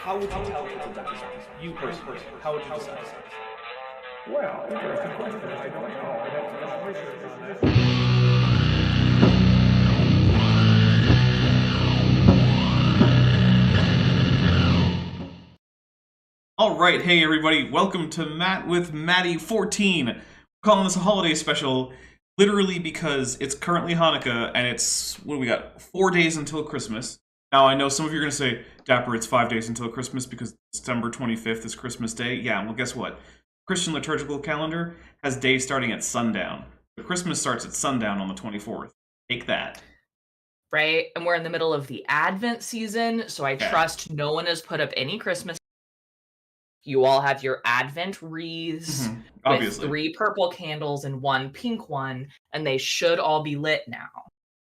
How would you tell people that? You personally, how would you decide? Well, interesting question. I don't know. I'd have to do some research on it. All right, hey everybody, welcome to Matt with Maddie 14. We're calling this a holiday special, literally because it's currently Hanukkah, and it's, what do we got, 4 days until Christmas. Now, I know some of you are going to say, Dapper, it's 5 days until Christmas because December 25th is Christmas Day. Yeah, well, guess what? Christian liturgical calendar has days starting at sundown. But Christmas starts at sundown on the 24th. Take that. Right? And we're in the middle of the Advent season, so I trust no one has put up any Christmas. You all have your Advent wreaths with 3 purple candles and 1 pink one, and they should all be lit now.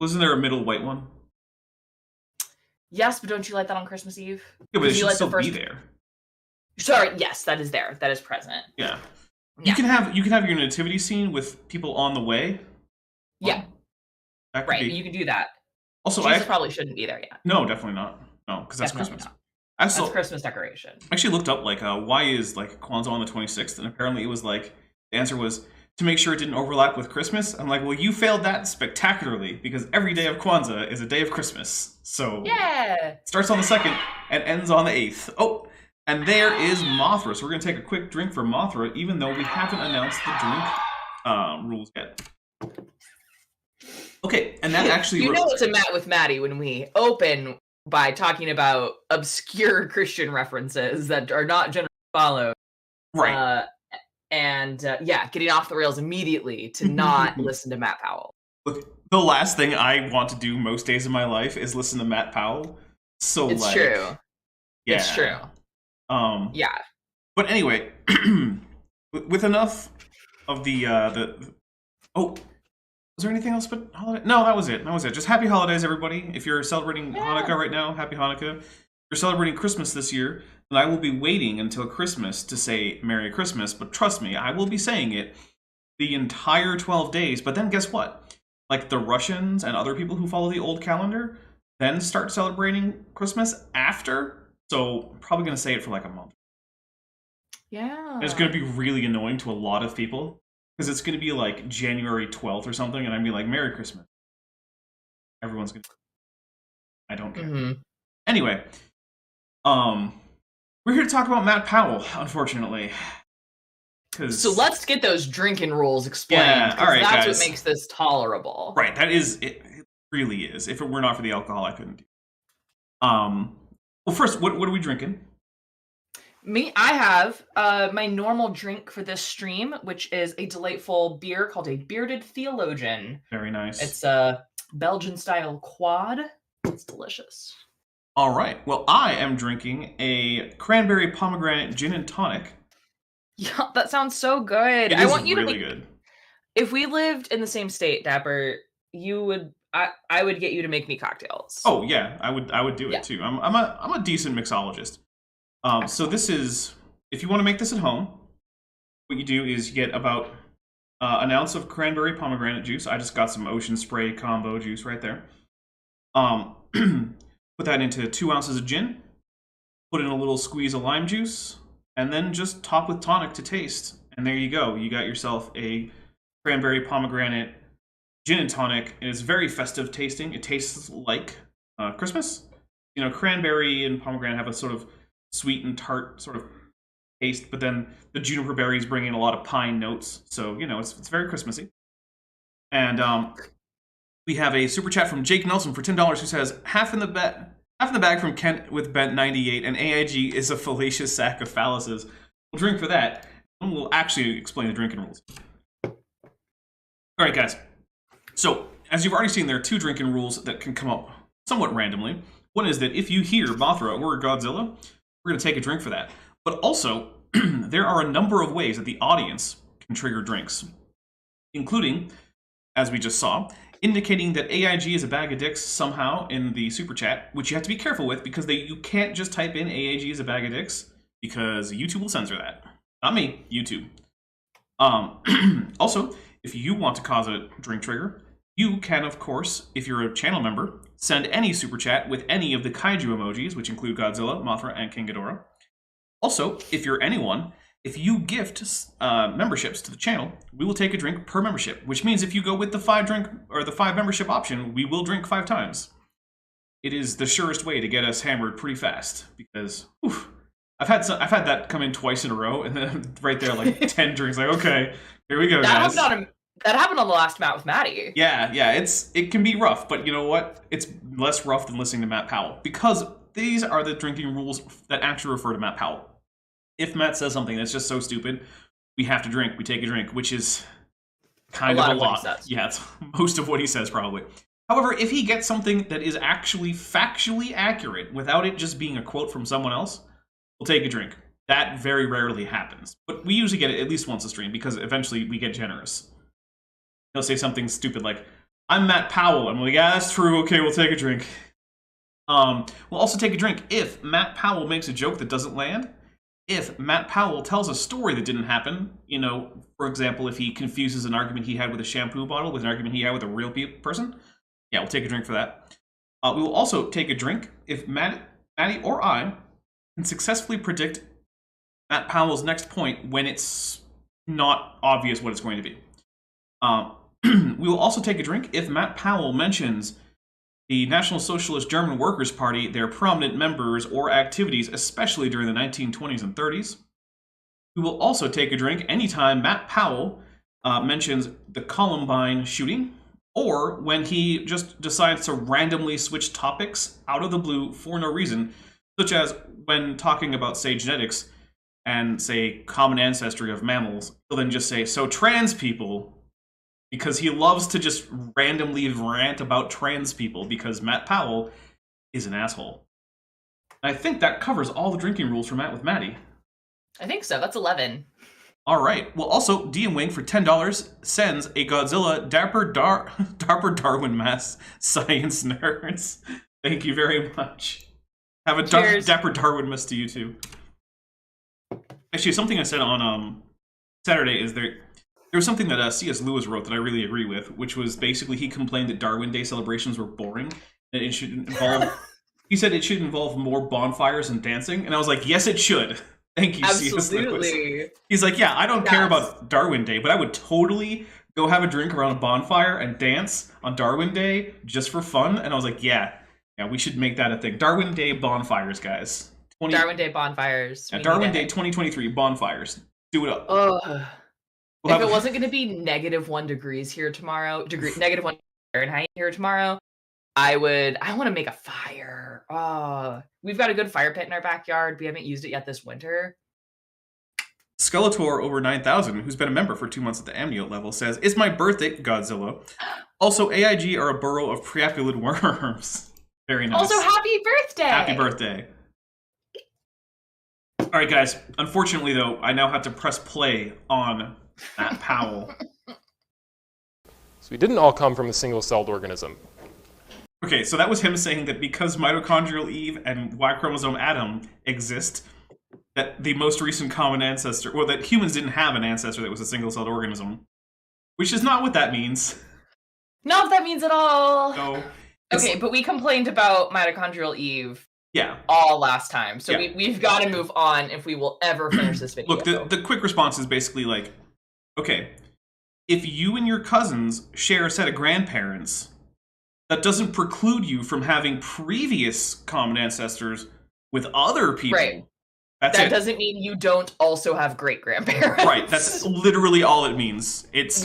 Wasn't there a middle white one? Yes, but don't you light that on Christmas Eve? Yeah, but it should still be there. Sorry, yes, that is there. That is present. Yeah. You can have your nativity scene with people on the way. Yeah. Right, you can do that. Also, Jesus probably shouldn't be there yet. No, definitely not. No, because that's Definitely Christmas. That's Christmas decoration. I actually looked up, why is, Kwanzaa on the 26th? And apparently it was, the answer was to make sure it didn't overlap with Christmas. I'm like, well, you failed that spectacularly, because every day of Kwanzaa is a day of Christmas. So, yeah! It starts on the 2nd and ends on the 8th. Oh, and there is Mothra. So we're going to take a quick drink for Mothra, even though we haven't announced the drink rules yet. Okay, and that actually... You know it's a Matt with Maddie when we open by talking about obscure Christian references that are not generally followed. Right. Getting off the rails immediately to not listen to Matt Powell. Look, the last thing I want to do most days of my life is listen to Matt Powell. So, it's true. Yeah. It's true. Yeah. But anyway, with enough of was there anything else but holiday? No, that was it. Just happy holidays, everybody. If you're celebrating Hanukkah right now, happy Hanukkah. If you're celebrating Christmas this year, then I will be waiting until Christmas to say Merry Christmas. But trust me, I will be saying it the entire 12 days. But then guess what? The Russians and other people who follow the old calendar then start celebrating Christmas after. So I'm probably going to say it for a month. Yeah. And it's going to be really annoying to a lot of people. Because it's going to be January 12th or something, and I'm going to be Merry Christmas. Everyone's going to... I don't care. Anyway, we're here to talk about Matt Powell, unfortunately. So let's get those drinking rules explained. Yeah, all right, that's guys. what makes this tolerable. Right, that is... It really is. If it were not for the alcohol, I couldn't do it. Well, first, what are we drinking? I have my normal drink for this stream, which is a delightful beer called a Bearded Theologian. Very nice. It's a Belgian-style quad. It's delicious. All right. Well, I am drinking a cranberry pomegranate gin and tonic. Yeah, that sounds so good. I want you really to good. If we lived in the same state, Dapper, I would get you to make me cocktails. Oh yeah, I would do it too. I'm a decent mixologist. So this is, if you want to make this at home, what you do is you get about an ounce of cranberry pomegranate juice. I just got some Ocean Spray combo juice right there. Put that into 2 ounces of gin, put in a little squeeze of lime juice, and then just top with tonic to taste. And there you go. You got yourself a cranberry pomegranate gin and tonic. It is very festive tasting. It tastes like Christmas. You know, cranberry and pomegranate have a sort of sweet and tart sort of taste, but then the juniper berries bring in a lot of pine notes, so it's very Christmassy. And we have a super chat from Jake Nelson for $10 who says half in the bag from Kent with Bent 98, and AIG is a fallacious sack of phalluses. We'll drink for that, and we'll actually explain the drinking rules. All right, guys. So as you've already seen, there are 2 drinking rules that can come up somewhat randomly. One is that if you hear Mothra or Godzilla, we're going to take a drink for that. But also, there are a number of ways that the audience can trigger drinks, including, as we just saw, indicating that AIG is a bag of dicks somehow in the super chat, which you have to be careful with because you can't just type in AIG is a bag of dicks because YouTube will censor that. Not me, YouTube. Also, if you want to cause a drink trigger, You can, of course, if you're a channel member, send any super chat with any of the kaiju emojis, which include Godzilla, Mothra, and King Ghidorah. Also, if you're anyone, if you gift memberships to the channel, we will take a drink per membership, which means if you go with the 5 membership option, we will drink 5 times. It is the surest way to get us hammered pretty fast, because I've had that come in twice in a row, and then right there, like 10 drinks. Like, okay, here we go, guys. That happened on the last map with Maddie. Yeah, it can be rough, but you know what? It's less rough than listening to Matt Powell, because these are the drinking rules that actually refer to Matt Powell. If Matt says something that's just so stupid, we have to drink. We take a drink, which is kind of a lot. Yeah, it's most of what he says, probably. However, if he gets something that is actually factually accurate without it just being a quote from someone else, we'll take a drink. That very rarely happens. But we usually get it at least once a stream, because eventually we get generous. He'll say something stupid like, I'm Matt Powell. I'm like, yeah, that's true. Okay, we'll take a drink. We'll also take a drink if Matt Powell makes a joke that doesn't land. If Matt Powell tells a story that didn't happen, for example, if he confuses an argument he had with a shampoo bottle with an argument he had with a real person, yeah, we'll take a drink for that. We will also take a drink if Maddie or I can successfully predict Matt Powell's next point when it's not obvious what it's going to be. We will also take a drink if Matt Powell mentions the National Socialist German Workers' Party, their prominent members or activities, especially during the 1920s and 30s. We will also take a drink anytime Matt Powell mentions the Columbine shooting, or when he just decides to randomly switch topics out of the blue for no reason, such as when talking about, say, genetics and, say, common ancestry of mammals. He'll then just say, so trans people, because he loves to just randomly rant about trans people, because Matt Powell is an asshole. And I think that covers all the drinking rules for Matt with Maddie. I think so. That's 11. All right. Well, also, DM Wing for $10 sends a Godzilla Dapper Darwin mask, science nerds. Thank you very much. Have a Dapper Darwin mask to you too. Actually, something I said on Saturday is there was something that C.S. Lewis wrote that I really agree with, which was basically he complained that Darwin Day celebrations were boring, and it should involve. He said it should involve more bonfires and dancing, and I was like, yes, it should. Thank you, C.S. Lewis. He's like, yeah, I don't care about Darwin Day, but I would totally go have a drink around a bonfire and dance on Darwin Day just for fun. And I was like, yeah, we should make that a thing. Darwin Day bonfires, guys. Darwin Day bonfires. Yeah, Darwin Day 2023 bonfires. Do it up. If it wasn't going to be -1 degrees here tomorrow, -1 Fahrenheit here tomorrow, I want to make a fire. We've got a good fire pit in our backyard. We haven't used it yet this winter. Skeletor over 9,000, who's been a member for 2 months at the amniote level, says, it's my birthday, Godzilla. Also, AIG are a burrow of preapulid worms. Very nice. Also, happy birthday! Happy birthday. All right, guys. Unfortunately, though, I now have to press play on Matt Powell. So we didn't all come from a single-celled organism. Okay, so that was him saying that because mitochondrial Eve and Y chromosome Adam exist, that the most recent common ancestor, well, that humans didn't have an ancestor that was a single-celled organism, which is not what that means. Not what that means at all. No. Okay, but we complained about mitochondrial Eve. Yeah. All last time, so we've got to move on if we will ever finish this video. Look, the quick response is basically like, okay, if you and your cousins share a set of grandparents, that doesn't preclude you from having previous common ancestors with other people. Right. That doesn't mean you don't also have great-grandparents. Right, that's literally all it means. It's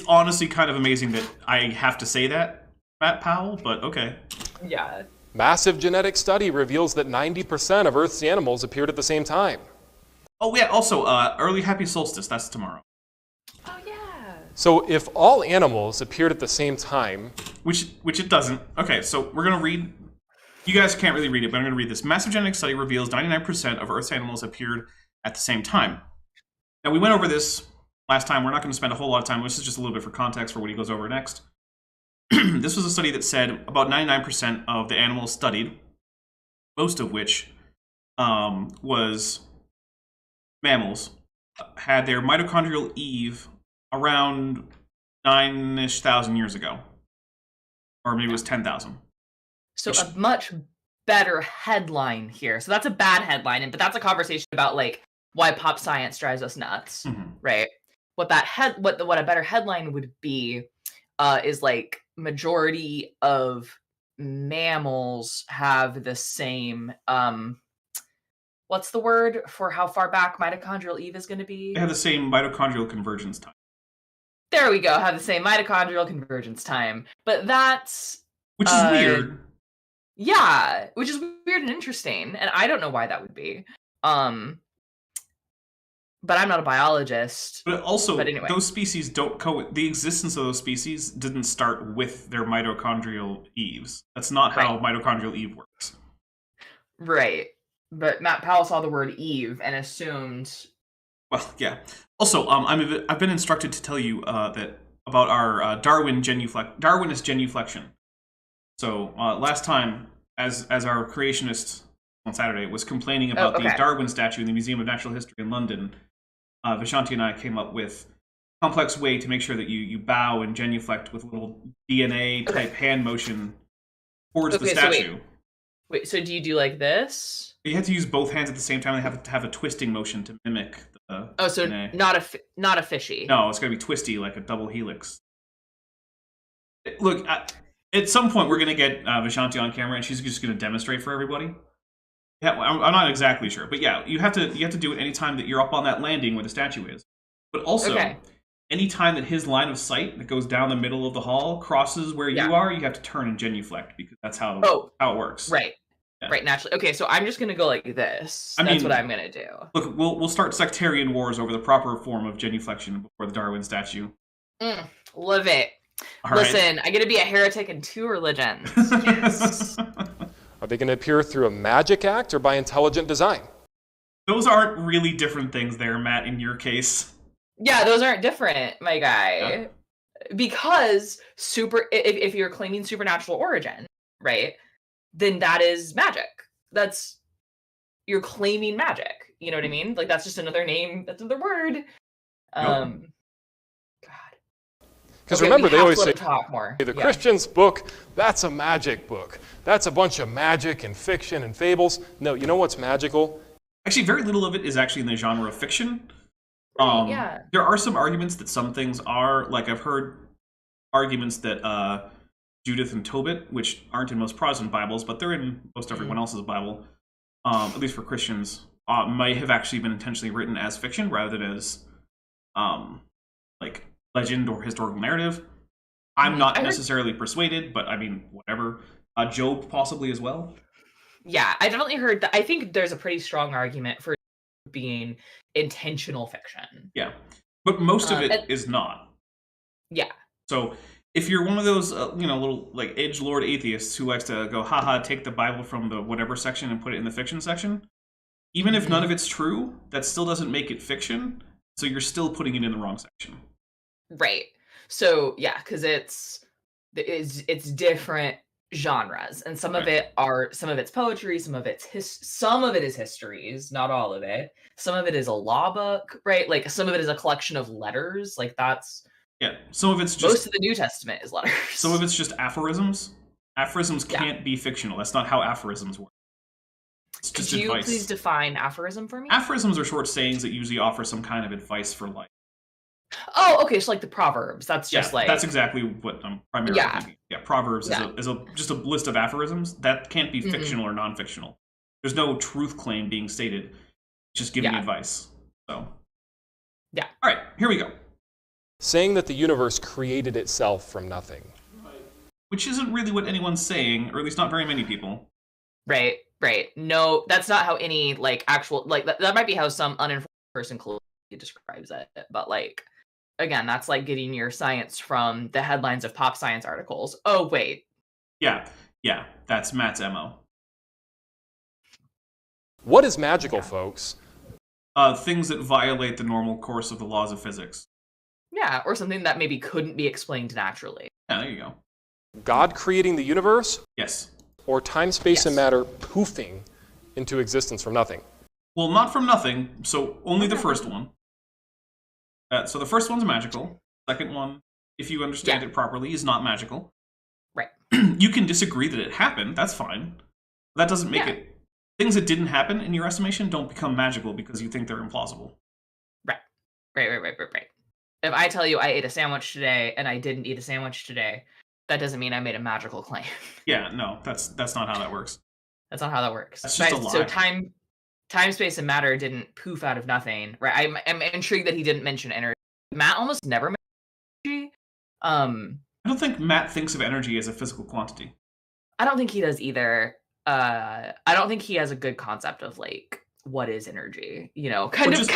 honestly kind of amazing that I have to say that, Matt Powell, but okay. Yeah. Massive genetic study reveals that 90% of Earth's animals appeared at the same time. Oh yeah, also, early happy solstice, that's tomorrow. Oh yeah. So if all animals appeared at the same time... Which it doesn't. Okay, so we're going to read... You guys can't really read it, but I'm going to read this. Massive genetic study reveals 99% of Earth's animals appeared at the same time. Now, we went over this last time. We're not going to spend a whole lot of time. This is just a little bit for context for what he goes over next. This was a study that said about 99% of the animals studied, most of which was mammals, had their mitochondrial Eve around 9-ish thousand years ago. Or maybe it was 10,000. So a much better headline here. So that's a bad headline, but that's a conversation about like why pop science drives us nuts, right? What a better headline would be is like majority of mammals have the same what's the word for how far back mitochondrial Eve is going to be? They have the same mitochondrial convergence time. There we go. Have the same mitochondrial convergence time. But that's... Which is weird. Yeah, which is weird and interesting. And I don't know why that would be. But I'm not a biologist. But also, anyway. Those species don't the existence of those species didn't start with their mitochondrial Eves. That's not how mitochondrial Eve works. Right. But Matt Powell saw the word Eve and assumed... Well, yeah. Also, I've been instructed to tell you that about our Darwinist genuflection. So last time, as our creationist on Saturday was complaining about the Darwin statue in the Museum of Natural History in London, Vishanti and I came up with a complex way to make sure that you bow and genuflect with a little DNA-type hand motion towards the statue. So do you do like this? You have to use both hands at the same time. They have to have a twisting motion to mimic the DNA. not a fishy. No, it's going to be twisty like a double helix. Look, at some point we're going to get Vishanti on camera, and she's just going to demonstrate for everybody. Yeah, I'm not exactly sure, but yeah, you have to do it anytime that you're up on that landing where the statue is. But also, anytime that his line of sight that goes down the middle of the hall crosses where you are, you have to turn and genuflect because that's how it works. Right. Yeah. Right, naturally. Okay, so I'm just going to go like this. That's what I'm going to do. Look, we'll start sectarian wars over the proper form of genuflection before the Darwin statue. Love it. Listen, I get to be a heretic in 2 religions. Yes. Are they going to appear through a magic act or by intelligent design? Those aren't really different things there, Matt, in your case. Yeah, those aren't different, my guy. Yeah. Because if you're claiming supernatural origin, right, then that is magic. You're claiming magic. You know what I mean? Like, that's just another name. That's another word. God. Because remember, they always say, talk more. The Christian's book, that's a magic book. That's a bunch of magic and fiction and fables. No, you know what's magical? Actually, very little of it is actually in the genre of fiction. There are some arguments that some things are. Like, I've heard arguments that Judith and Tobit, which aren't in most Protestant Bibles, but they're in most everyone else's Bible, at least for Christians, might have actually been intentionally written as fiction rather than as like legend or historical narrative. I'm not necessarily persuaded, but I mean, whatever. Job possibly as well. Yeah, I definitely heard that. I think there's a pretty strong argument for being intentional fiction. Yeah, but most of it is not. Yeah. So if you're one of those, little like edgelord atheists who likes to go, haha, take the Bible from the whatever section and put it in the fiction section, even if none of it's true, that still doesn't make it fiction. So you're still putting it in the wrong section. Right. So yeah, because it's different genres, and some of it's poetry, some of it's histories, not all of it. Some of it is a law book, right? Like some of it is a collection of letters. Like that's some of it's just most of the New Testament is letters. Some of it's just aphorisms. Aphorisms can't be fictional. That's not how aphorisms work. It's just advice. Could you please define aphorism for me? Aphorisms are short sayings that usually offer some kind of advice for life. Oh, okay. So like the Proverbs. That's just like that's exactly what I'm primarily thinking. Yeah, Proverbs is just a list of aphorisms that can't be fictional or non-fictional. There's no truth claim being stated. It's just giving advice. So all right, here we go. Saying that the universe created itself from nothing. Which isn't really what anyone's saying, or at least not very many people. Right. No, that's not how any like actual like that might be how some uninformed person describes it, but like again, that's like getting your science from the headlines of pop science articles. Oh wait. Yeah, that's Matt's MO. What is magical, folks? Things that violate the normal course of the laws of physics. Yeah, or something that maybe couldn't be explained naturally. Yeah, there you go. God creating the universe? Yes. Or time, space, and matter poofing into existence from nothing? Well, not from nothing, so only the first one. So the first one's magical. Second one if you understand it properly, is not magical. Right. You can disagree that it happened. That's fine. That doesn't make it... Things that didn't happen, in your estimation, don't become magical because you think they're implausible. Right. If I tell you I ate a sandwich today and I didn't eat a sandwich today, that doesn't mean I made a magical claim. Yeah, no, that's not how that works. That's not how that works. That's just a lie. So time, space, and matter didn't poof out of nothing, right? I'm intrigued that he didn't mention energy. Matt almost never mentions energy. I don't think Matt thinks of energy as a physical quantity. I don't think he does either. I don't think he has a good concept of like what is energy, kind of in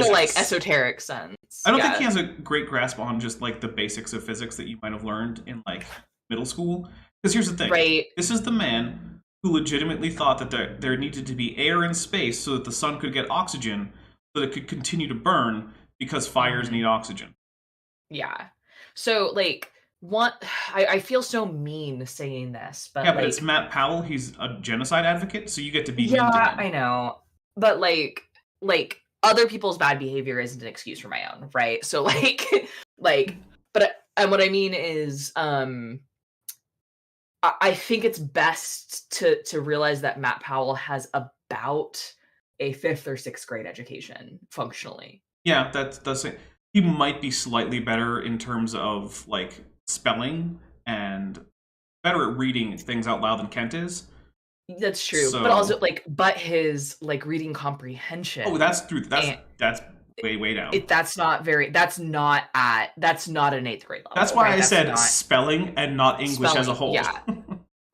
a like esoteric sense. I don't think he has a great grasp on just like the basics of physics that you might have learned in like middle school. Because here's the thing, right? This is the man who legitimately thought that there needed to be air in space so that the sun could get oxygen, so that it could continue to burn because fires need oxygen. Yeah. So like. I feel so mean saying this, but but it's Matt Powell. He's a genocide advocate, so you get to be mean to him. I know, but like other people's bad behavior isn't an excuse for my own, right? So and what I mean is, I think it's best to realize that Matt Powell has about a 5th or 6th grade education functionally. Yeah, that's it. He might be slightly better in terms of like spelling and better at reading things out loud than Kent is. That's true, but also but his like reading comprehension. Oh, that's way down. That's not an 8th grade level. That's why I said spelling and not English as a whole. Yeah.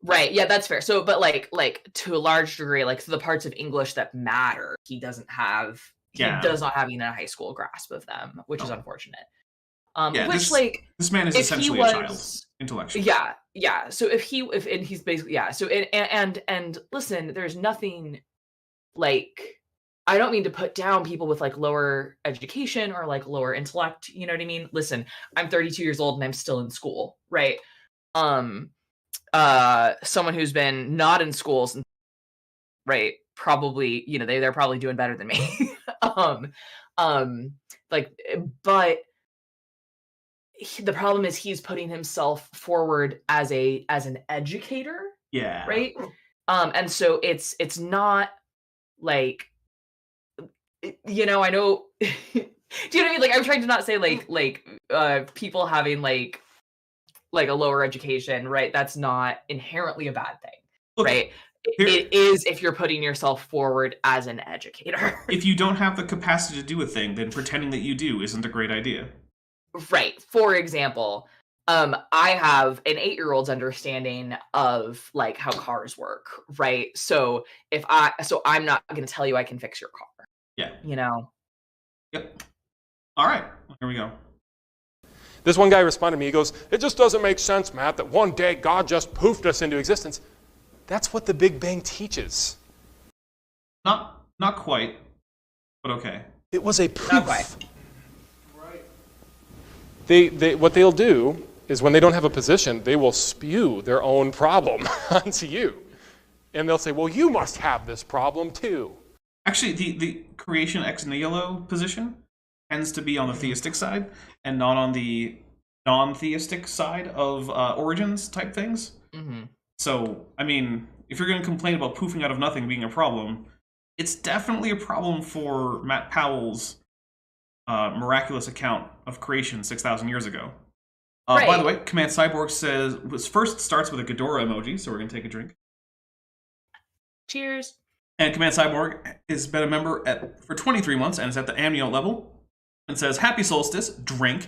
Right. Yeah, that's fair. So, but like to a large degree, like the parts of English that matter, he doesn't have. He does not have even a high school grasp of them, which is unfortunate. This man is essentially a child intellectually. Yeah. So if he's basically and listen, there's nothing like, I don't mean to put down people with like lower education or like lower intellect. You know what I mean? Listen, I'm 32 years old and I'm still in school, right? Someone who's been not in schools, right? Probably, they're probably doing better than me. But the problem is he's putting himself forward as an educator. Yeah. Right. And so it's not like, I know. Do you know what I mean? Like, I'm trying to not say people having like a lower education, right? That's not inherently a bad thing, right? It is if you're putting yourself forward as an educator. If you don't have the capacity to do a thing, then pretending that you do isn't a great idea. Right. For example, I have an 8-year-old's understanding of like how cars work, right? So I'm not going to tell you I can fix your car. Yeah. Yep. All right. Here we go. This one guy responded to me. He goes, "It just doesn't make sense, Matt, that one day God just poofed us into existence." That's what the Big Bang teaches. Not quite, but okay. It was a poof. Not quite. What they'll do is when they don't have a position, they will spew their own problem onto you. And they'll say, well, you must have this problem too. Actually, the creation ex nihilo position tends to be on the theistic side and not on the non-theistic side of origins type things. Mm-hmm. So, I mean, if you're going to complain about poofing out of nothing being a problem, it's definitely a problem for Matt Powell's miraculous account of creation 6,000 years ago. Right. By the way, Command Cyborg first starts with a Ghidorah emoji, so we're going to take a drink. Cheers. And Command Cyborg has been a member for 23 months and is at the amnio level and says, "Happy Solstice, drink.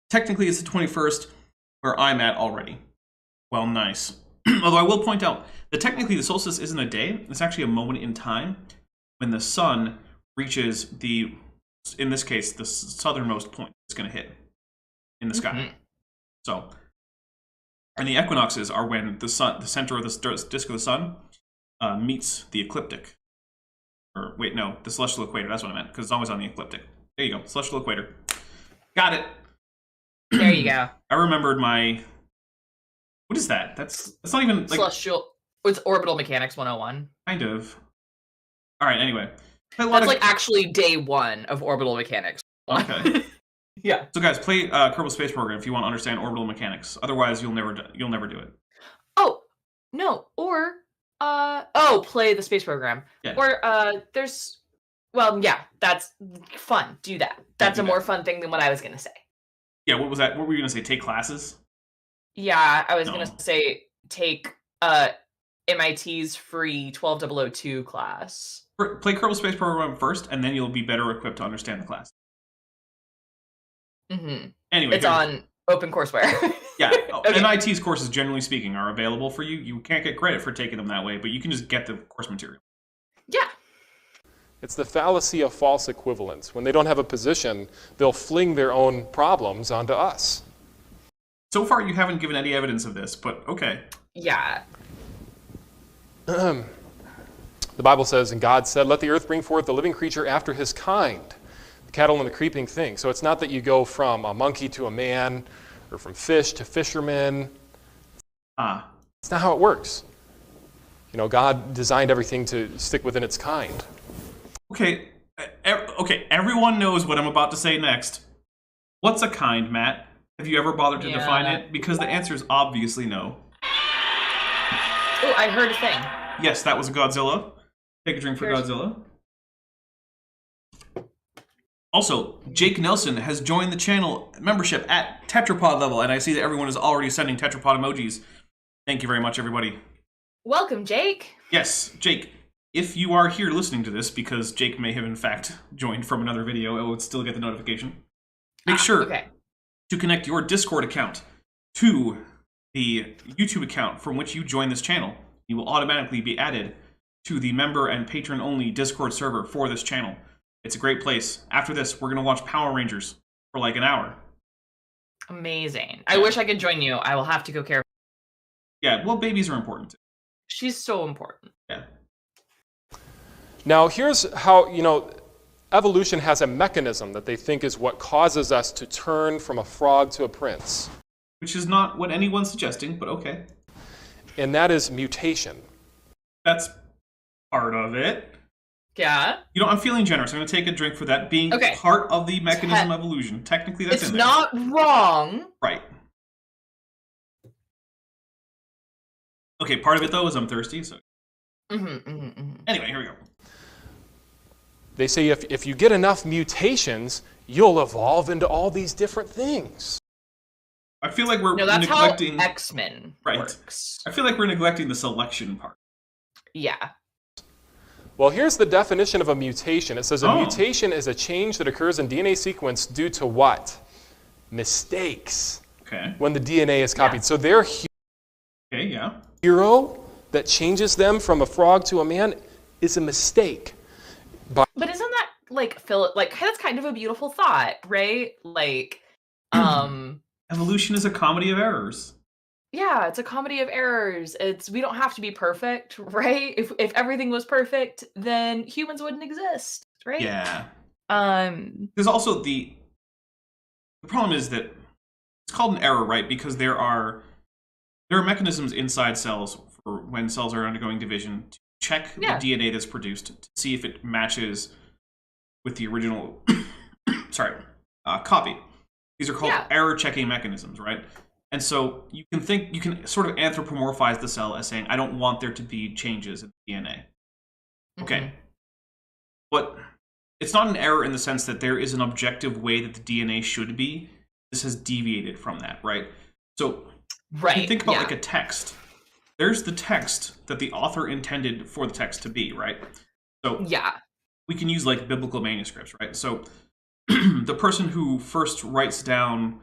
Technically, it's the 21st, where I'm at already." Well, nice. Although I will point out that technically the solstice isn't a day. It's actually a moment in time when the sun reaches in this case, the southernmost point it's going to hit in the sky. Mm-hmm. So, and the equinoxes are when the center of the disk of the sun meets the ecliptic. Or wait, no, the celestial equator. That's what I meant, because it's always on the ecliptic. There you go, celestial equator. Got it. There you go. I remembered my... What is that? That's not even... like celestial... It's orbital mechanics 101. Kind of. All right, anyway. That's like actually day 1 of orbital mechanics. Okay. Yeah. So guys, play Kerbal Space Program if you want to understand orbital mechanics. Otherwise, you'll never do it. Oh no, or play the space program. Yeah. Or that's fun. Do that. That's a more fun thing than what I was gonna say. Yeah, what was that? What were you gonna say? Take classes? Yeah, I was gonna say take MIT's free 12002 class. Play Kerbal Space Program first, and then you'll be better equipped to understand the class. Mm-hmm. Anyway, it's on OpenCourseWare. Yeah, Okay. MIT's courses, generally speaking, are available for you. You can't get credit for taking them that way, but you can just get the course material. Yeah. It's the fallacy of false equivalence. When they don't have a position, they'll fling their own problems onto us. So far, you haven't given any evidence of this, but okay. Yeah. The Bible says, and God said, let the earth bring forth the living creature after his kind, the cattle and the creeping thing. So it's not that you go from a monkey to a man, or from fish to fisherman. It's not how it works. You know, God designed everything to stick within its kind. Okay, everyone knows what I'm about to say next. What's a kind, Matt? Have you ever bothered to define it? Because the answer is obviously no. Oh, I heard a thing. Yes, that was a Godzilla. Take a drink for Godzilla. Also, Jake Nelson has joined the channel membership at tetrapod level, and I see that everyone is already sending tetrapod emojis. Thank you very much, everybody. Welcome, Jake. Yes, Jake, if you are here listening to this, because Jake may have in fact joined from another video, it would still get the notification. Make sure to connect your Discord account to the YouTube account from which you join this channel. You will automatically be added to the member and patron-only Discord server for this channel. It's a great place. After this, we're going to watch Power Rangers for like an hour. Amazing. I wish I could join you. I will have to go care of. Yeah, well, babies are important too. She's so important. Yeah. Now, here's how, evolution has a mechanism that they think is what causes us to turn from a frog to a prince. Which is not what anyone's suggesting, but okay. And that is mutation. That's part of it. Yeah. I'm feeling generous. I'm going to take a drink for that being part of the mechanism of evolution. Technically, that's in there. It's not wrong. Right. Okay, part of it, though, is I'm thirsty, so... Anyway, here we go. They say if you get enough mutations, you'll evolve into all these different things. I feel like we're neglecting... how X-Men works. I feel like we're neglecting the selection part. Yeah. Well, here's the definition of a mutation. It says a mutation is a change that occurs in DNA sequence due to what? Mistakes. Okay. When the DNA is copied. Yeah. So their hero that changes them from a frog to a man is a mistake. But isn't that that's kind of a beautiful thought, right? Evolution is a comedy of errors. Yeah, it's a comedy of errors. We don't have to be perfect, right? If everything was perfect, then humans wouldn't exist, right? Yeah. There's also the problem is that it's called an error, right? Because there are mechanisms inside cells for when cells are undergoing division to check the DNA that's produced to see if it matches with the original copy. These are called error checking mechanisms, right? And so you can sort of anthropomorphize the cell as saying, I don't want there to be changes in the DNA. Okay. But it's not an error in the sense that there is an objective way that the DNA should be. This has deviated from that, right? So if you think about like a text, there's the text that the author intended for the text to be, right? So we can use like biblical manuscripts, right? So the person who first writes down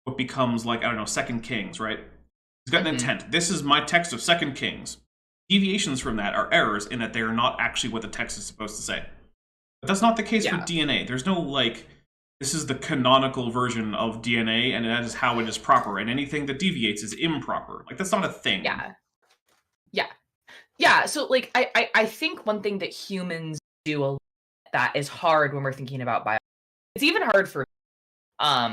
what becomes like, 2 Kings, right? He's got an intent. This is my text of 2 Kings. Deviations from that are errors in that they are not actually what the text is supposed to say. But that's not the case for DNA. There's no this is the canonical version of DNA and that is how it is proper. And anything that deviates is improper. That's not a thing. Yeah. So I think one thing that humans do a lot that is hard when we're thinking about biology. It's even hard for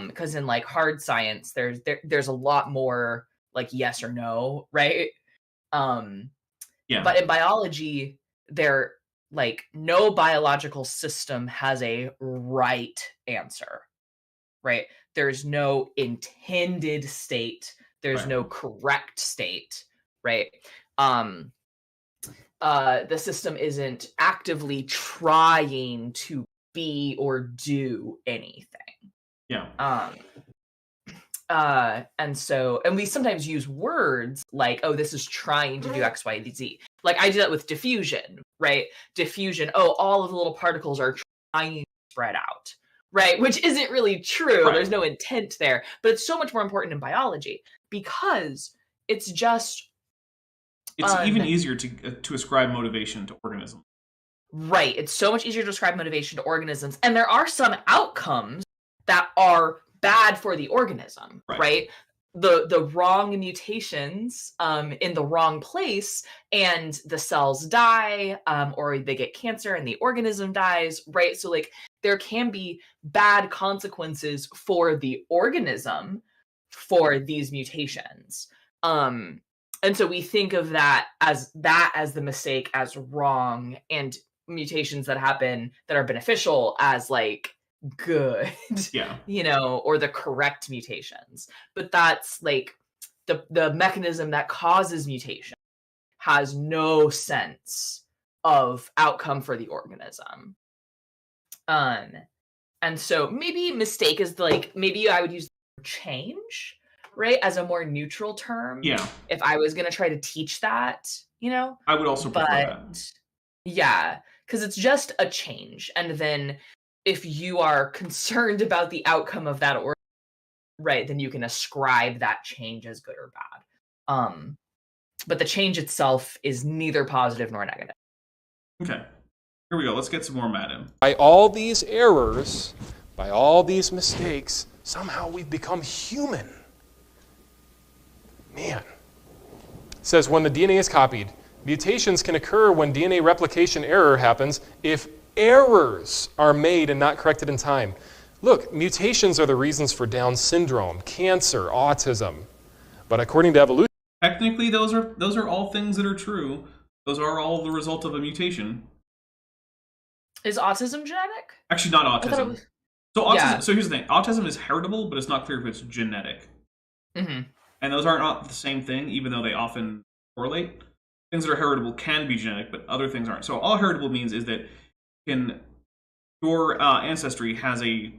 because in hard science there's a lot more yes or no, right? But in biology there no biological system has a right answer. right? There's no intended state. There's no correct state, right? The system isn't actively trying to be or do anything. Yeah. And we sometimes use words like, oh, this is trying to do X, Y, Z. Like I do that with diffusion, right? Diffusion, oh, all of the little particles are trying to spread out, right? Which isn't really true. Right. There's no intent there. But it's so much more important in biology because it's just... It's even easier to ascribe motivation to organisms. Right. It's so much easier to ascribe motivation to organisms. And there are some outcomes that are bad for the organism, right? The wrong mutations in the wrong place, and the cells die, or they get cancer and the organism dies, right? So like there can be bad consequences for the organism for these mutations. And so we think of that as the mistake as wrong, and mutations that happen that are beneficial as like good, or the correct mutations. But that's like the mechanism that causes mutation has no sense of outcome for the organism. And so maybe mistake is like, maybe I would use change, right, as a more neutral term. Yeah. If I was going to try to teach that, I would also prefer that. Yeah, because it's just a change. And then if you are concerned about the outcome of that, then you can ascribe that change as good or bad. But the change itself is neither positive nor negative. Okay. Here we go. Let's get some more Maddie. By all these errors, by all these mistakes, somehow we've become human. Man. It says when the DNA is copied, mutations can occur when DNA replication error happens if errors are made and not corrected in time. Look, mutations are the reasons for Down syndrome, cancer, autism. But according to evolution... Technically, those are all things that are true. Those are all the result of a mutation. Is autism genetic? Actually, not autism. So here's the thing. Autism is heritable, but it's not clear if it's genetic. Mm-hmm. And those are not the same thing, even though they often correlate. Things that are heritable can be genetic, but other things aren't. So all heritable means is that your ancestry has a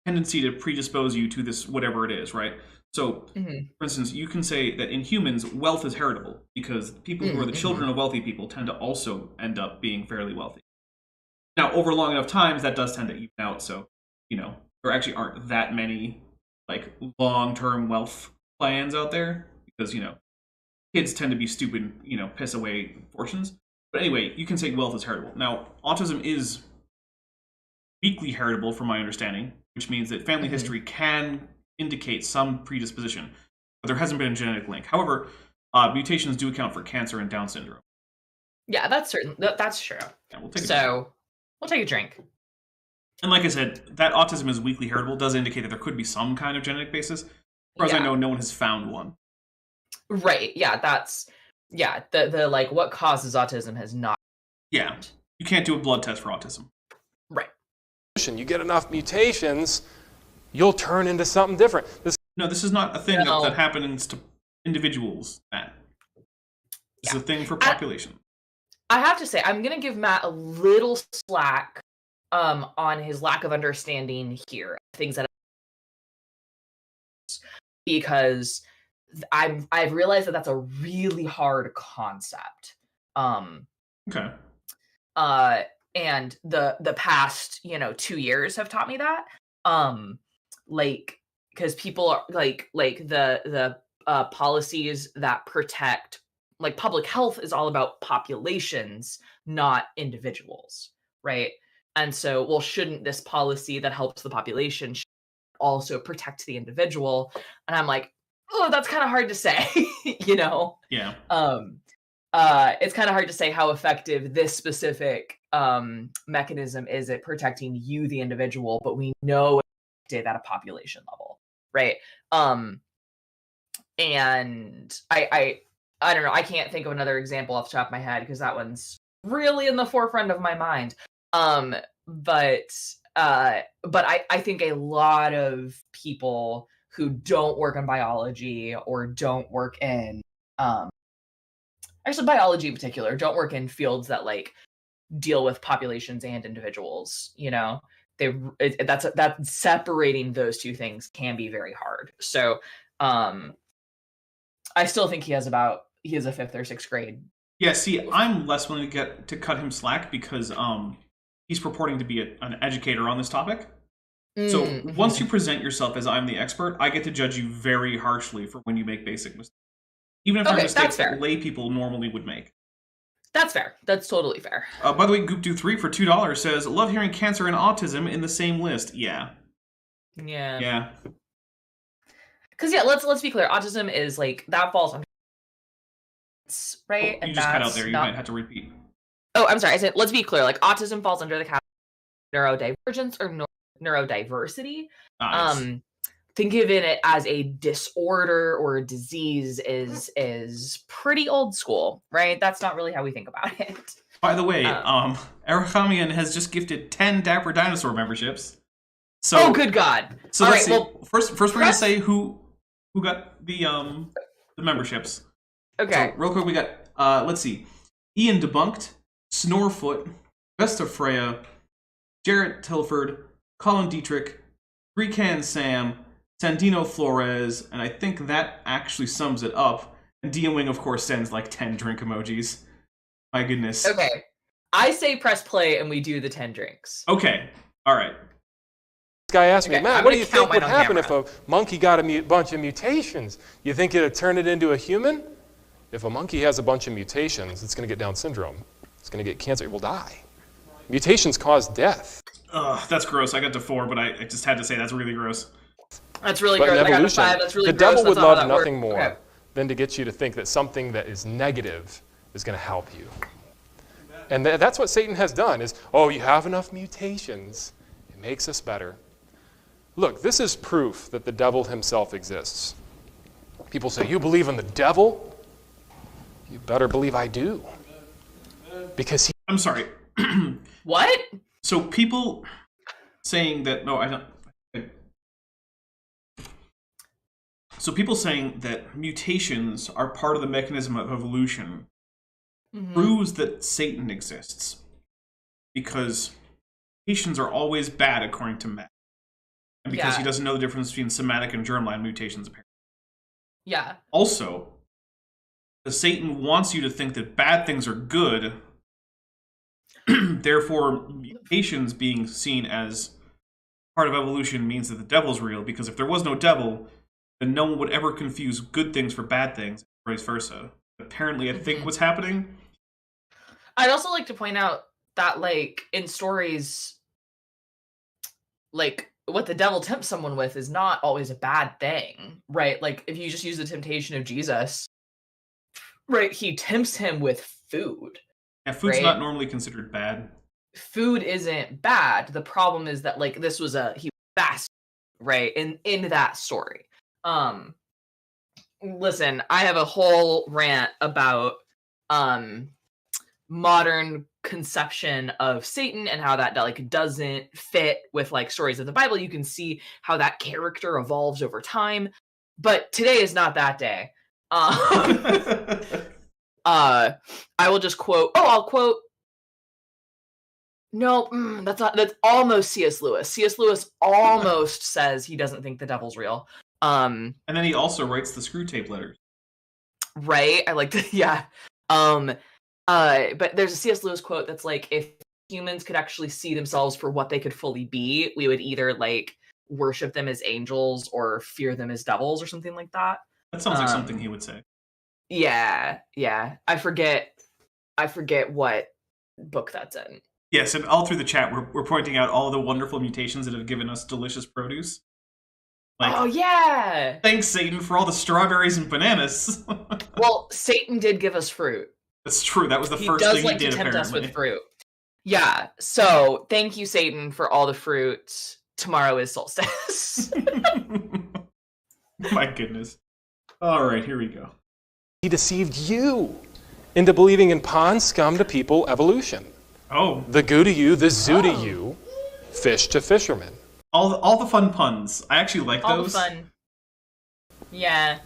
tendency to predispose you to this, whatever it is, right? So, for instance, you can say that in humans, wealth is heritable because people who are the children of wealthy people tend to also end up being fairly wealthy. Now, over long enough times, that does tend to even out. So, there actually aren't that many like long-term wealth plans out there because, kids tend to be stupid, piss away fortunes. But anyway, you can say wealth is heritable. Now, autism is weakly heritable from my understanding, which means that family history can indicate some predisposition, but there hasn't been a genetic link. However, mutations do account for cancer and Down syndrome. Yeah, that's certain. That's true. Yeah, we'll take a drink. And like I said, that autism is weakly heritable does indicate that there could be some kind of genetic basis. As far as I know, no one has found one. Right. Yeah, the like what causes autism has not. Yeah. You can't do a blood test for autism. Right. You get enough mutations, you'll turn into something different. This is not a thing that happens to individuals, Matt. It's a thing for population. I have to say, I'm going to give Matt a little slack on his lack of understanding here. Things that because I've realized that that's a really hard concept. Okay. And the past 2 years have taught me that. Like because people are like the policies that protect, like public health is all about populations, not individuals, right? And so, well, shouldn't this policy that helps the population also protect the individual? And I'm like, oh, that's kind of hard to say, Yeah. It's kind of hard to say how effective this specific mechanism is at protecting you, the individual, but we know it's at a population level, right? And I don't know. I can't think of another example off the top of my head because that one's really in the forefront of my mind. But But I think a lot of people who don't work in biology or don't work in actually biology in particular, don't work in fields that like deal with populations and individuals, you know, that's separating those two things can be very hard. So I still think he has a 5th or 6th grade. Yeah, see, I'm less willing to cut him slack because he's purporting to be an educator on this topic. So once you present yourself as I'm the expert, I get to judge you very harshly for when you make basic mistakes. Even if they're mistakes that lay people normally would make. That's fair. That's totally fair. By the way, Goopdo3 for $2 says, love hearing cancer and autism in the same list. Yeah. Yeah. Because let's be clear. Autism is like, that falls under, right? Oh, you just cut out there. You might have to repeat. Oh, I'm sorry. I said, let's be clear. Like, autism falls under the category of neurodivergence or neurodiversity. Nice. Thinking of it as a disorder or a disease is pretty old school, right? That's not really how we think about it. By the way, Erachamian has just gifted 10 Dapper Dinosaur memberships. So, oh, good God! So let's see. Well, first we're gonna say who got the memberships. Okay. So real quick, we got let's see, Ian Debunked, Snorefoot, Vesta Freya, Jarrett Tilford, Colin Dietrich, 3Can Sam, Sandino Flores, and I think that actually sums it up. And DM Wing, of course, sends like 10 drink emojis. My goodness. Okay. I say press play and we do the 10 drinks. Okay. All right. This guy asked me, Matt, what do you think would happen if a monkey got a bunch of mutations? You think it'd turn it into a human? If a monkey has a bunch of mutations, it's going to get Down syndrome. It's going to get cancer. It will die. Mutations cause death. That's gross. I got to 4, but I just had to say that's really gross. That's really gross. I got to 5. That's really gross. The devil would love nothing more than to get you to think that something that is negative is going to help you. And that's what Satan has done is, oh, you have enough mutations. It makes us better. Look, this is proof that the devil himself exists. People say, you believe in the devil? You better believe I do. Because I'm sorry. What? So people saying that, no, I don't. So people saying that mutations are part of the mechanism of evolution proves that Satan exists. Because mutations are always bad, according to Matt. And because he doesn't know the difference between somatic and germline mutations, apparently. Yeah. Also, Satan wants you to think that bad things are good. Therefore, mutations being seen as part of evolution means that the devil's real. Because if there was no devil, then no one would ever confuse good things for bad things, or vice versa. Apparently, I think what's happening. I'd also like to point out that, like, in stories, like, what the devil tempts someone with is not always a bad thing, right? Like, if you just use the temptation of Jesus, right, he tempts him with food. Yeah, food's not normally considered bad. Food isn't bad. The problem is that, like, he was fast, right, in that story. Listen, I have a whole rant about modern conception of Satan and how that like doesn't fit with like stories of the Bible. You can see how that character evolves over time, but today is not that day. I will just quote. Oh, I'll quote. No, that's almost C.S. Lewis. C.S. Lewis almost says he doesn't think the devil's real. And then he also writes the Screw Tape letters. Right? I like that. Yeah. But there's a C.S. Lewis quote that's like, if humans could actually see themselves for what they could fully be, we would either like worship them as angels or fear them as devils or something like that. That sounds like something he would say. Yeah. I forget what book that's in. Yes, and all through the chat, we're pointing out all the wonderful mutations that have given us delicious produce. Like, oh, yeah! Thanks, Satan, for all the strawberries and bananas. Well, Satan did give us fruit. That's true. That was the first thing he did, apparently. He does like to tempt us with fruit. Yeah, so thank you, Satan, for all the fruit. Tomorrow is solstice. My goodness. All right, here we go. He deceived you into believing in pond scum to people evolution. Oh. The goo to you, the zoo to you, fish to fishermen. All the fun puns. I actually like all those. The fun. Yeah.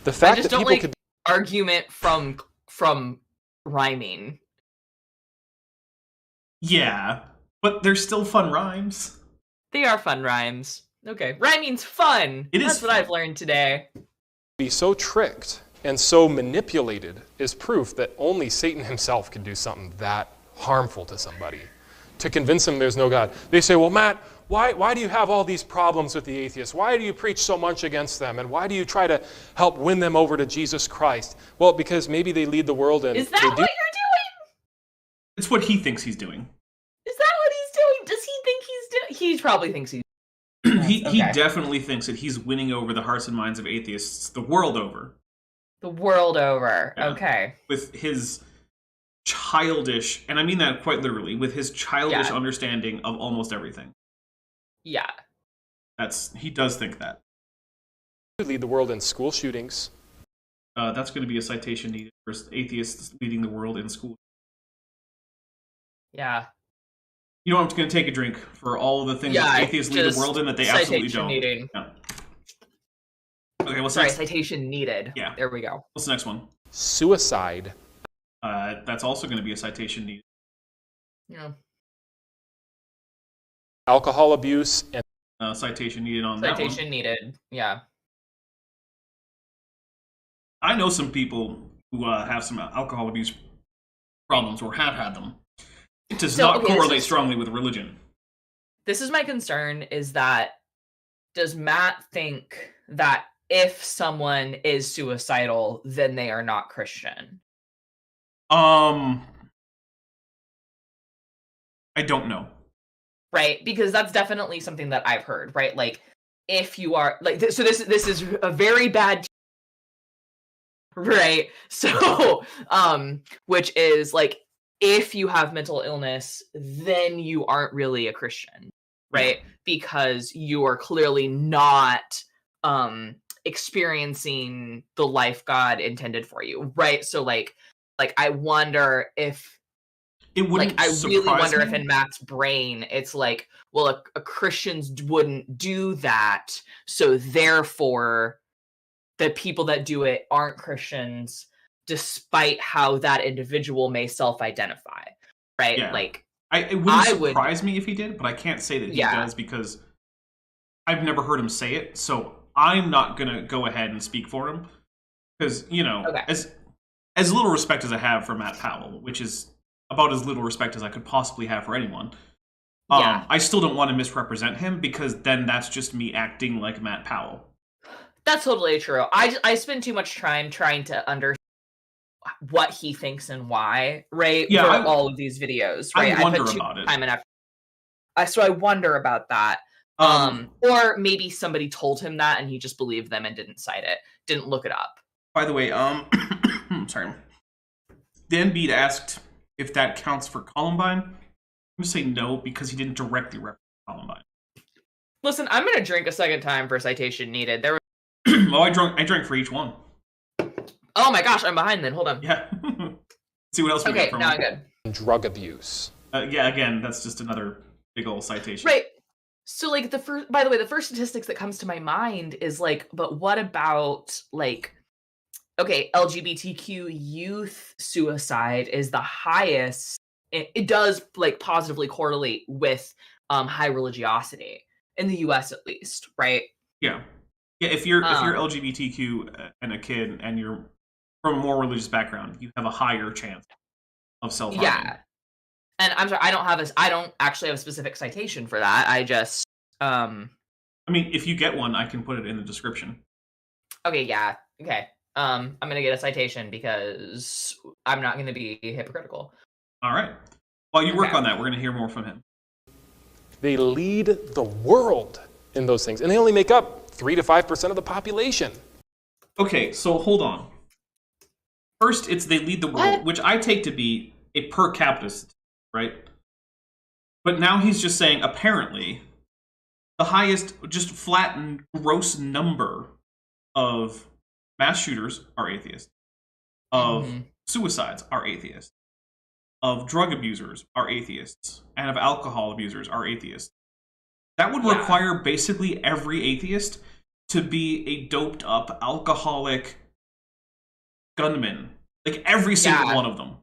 The fact I just that don't people like could argument from rhyming. Yeah, but they're still fun rhymes. They are fun rhymes. Okay, rhyming's fun. That's what I've learned today. be so tricked and so manipulated is proof that only Satan himself can do something that harmful to somebody, to convince them there's no God. They say, well, Matt, why do you have all these problems with the atheists? Why do you preach so much against them? And why do you try to help win them over to Jesus Christ? Well, because maybe they lead the world and Is that what you're doing? It's what he thinks he's doing. Is that what he's doing? Does he think he's doing? He probably thinks he's He definitely thinks that he's winning over the hearts and minds of atheists the world over. The world over. Yeah. Okay. With his childish, and I mean that quite literally, with his childish understanding of almost everything. Yeah. He does think that. lead the world in school shootings. That's going to be a citation needed for atheists leading the world in school. Yeah. You know, I'm going to take a drink for all of the things that atheists lead the world in that they absolutely don't. Needing. Yeah. Okay, what's Sorry, next? citation needed. Yeah. There we go. What's the next one? Suicide. That's also going to be a citation needed. Yeah. Alcohol abuse and citation needed on that one. Citation needed. Yeah. I know some people who have some alcohol abuse problems or have had them. It does not correlate strongly with religion. This is my concern, is that does Matt think that if someone is suicidal, then they are not Christian? I don't know. Right? Because that's definitely something that I've heard, right? Like, if you are, like, this is a very bad, right? So, which is, like, if you have mental illness, then you aren't really a Christian, right? Because you are clearly not experiencing the life God intended for you, right? So, like I wonder if it wouldn't. Like, I really wonder if in Matt's brain it's like, well, a Christians wouldn't do that, so therefore the people that do it aren't Christians, despite how that individual may self-identify, right? Yeah. Like, it wouldn't surprise me if he did, but I can't say that he does because I've never heard him say it, so I'm not gonna go ahead and speak for him because, you know, as little respect as I have for Matt Powell, which is about as little respect as I could possibly have for anyone, I still don't want to misrepresent him because then that's just me acting like Matt Powell. That's totally true. I spend too much time trying to understand what he thinks and why, right? Yeah, for all of these videos, right? I wonder about it. Time and effort. So I wonder about that. Or maybe somebody told him that and he just believed them and didn't cite it, didn't look it up. By the way, sorry. Dan Beat asked if that counts for Columbine. I'm going to say no because he didn't directly reference Columbine. Listen, I'm going to drink a second time for citation needed. There was I drank for each one. Oh my gosh, I'm behind then. Hold on. Yeah. See what else we got from now him. I'm good. drug abuse. Yeah, again, that's just another big old citation. Right. So, like, by the way, the first statistics that comes to my mind is, like, but what about, like, okay, LGBTQ youth suicide is the highest. It does, like, positively correlate with high religiosity in the U.S. at least, right? Yeah. Yeah, if you're LGBTQ and a kid and you're from a more religious background, you have a higher chance of self-harming. Yeah. And I'm sorry, I don't actually have a specific citation for that. I just I mean, if you get one, I can put it in the description. Okay, yeah. Okay. I'm going to get a citation because I'm not going to be hypocritical. All right. While you work on that, we're going to hear more from him. They lead the world in those things, and they only make up 3 to 5% of the population. Okay, so hold on. First, it's they lead the world, which I take to be a per capita statistic, right? But now he's just saying, apparently, the highest, just flat and gross number of mass shooters are atheists, of suicides are atheists. of drug abusers are atheists and of alcohol abusers are atheists. That would Yeah. require basically every atheist to be a doped up alcoholic gunman. Like every single Yeah. one of them.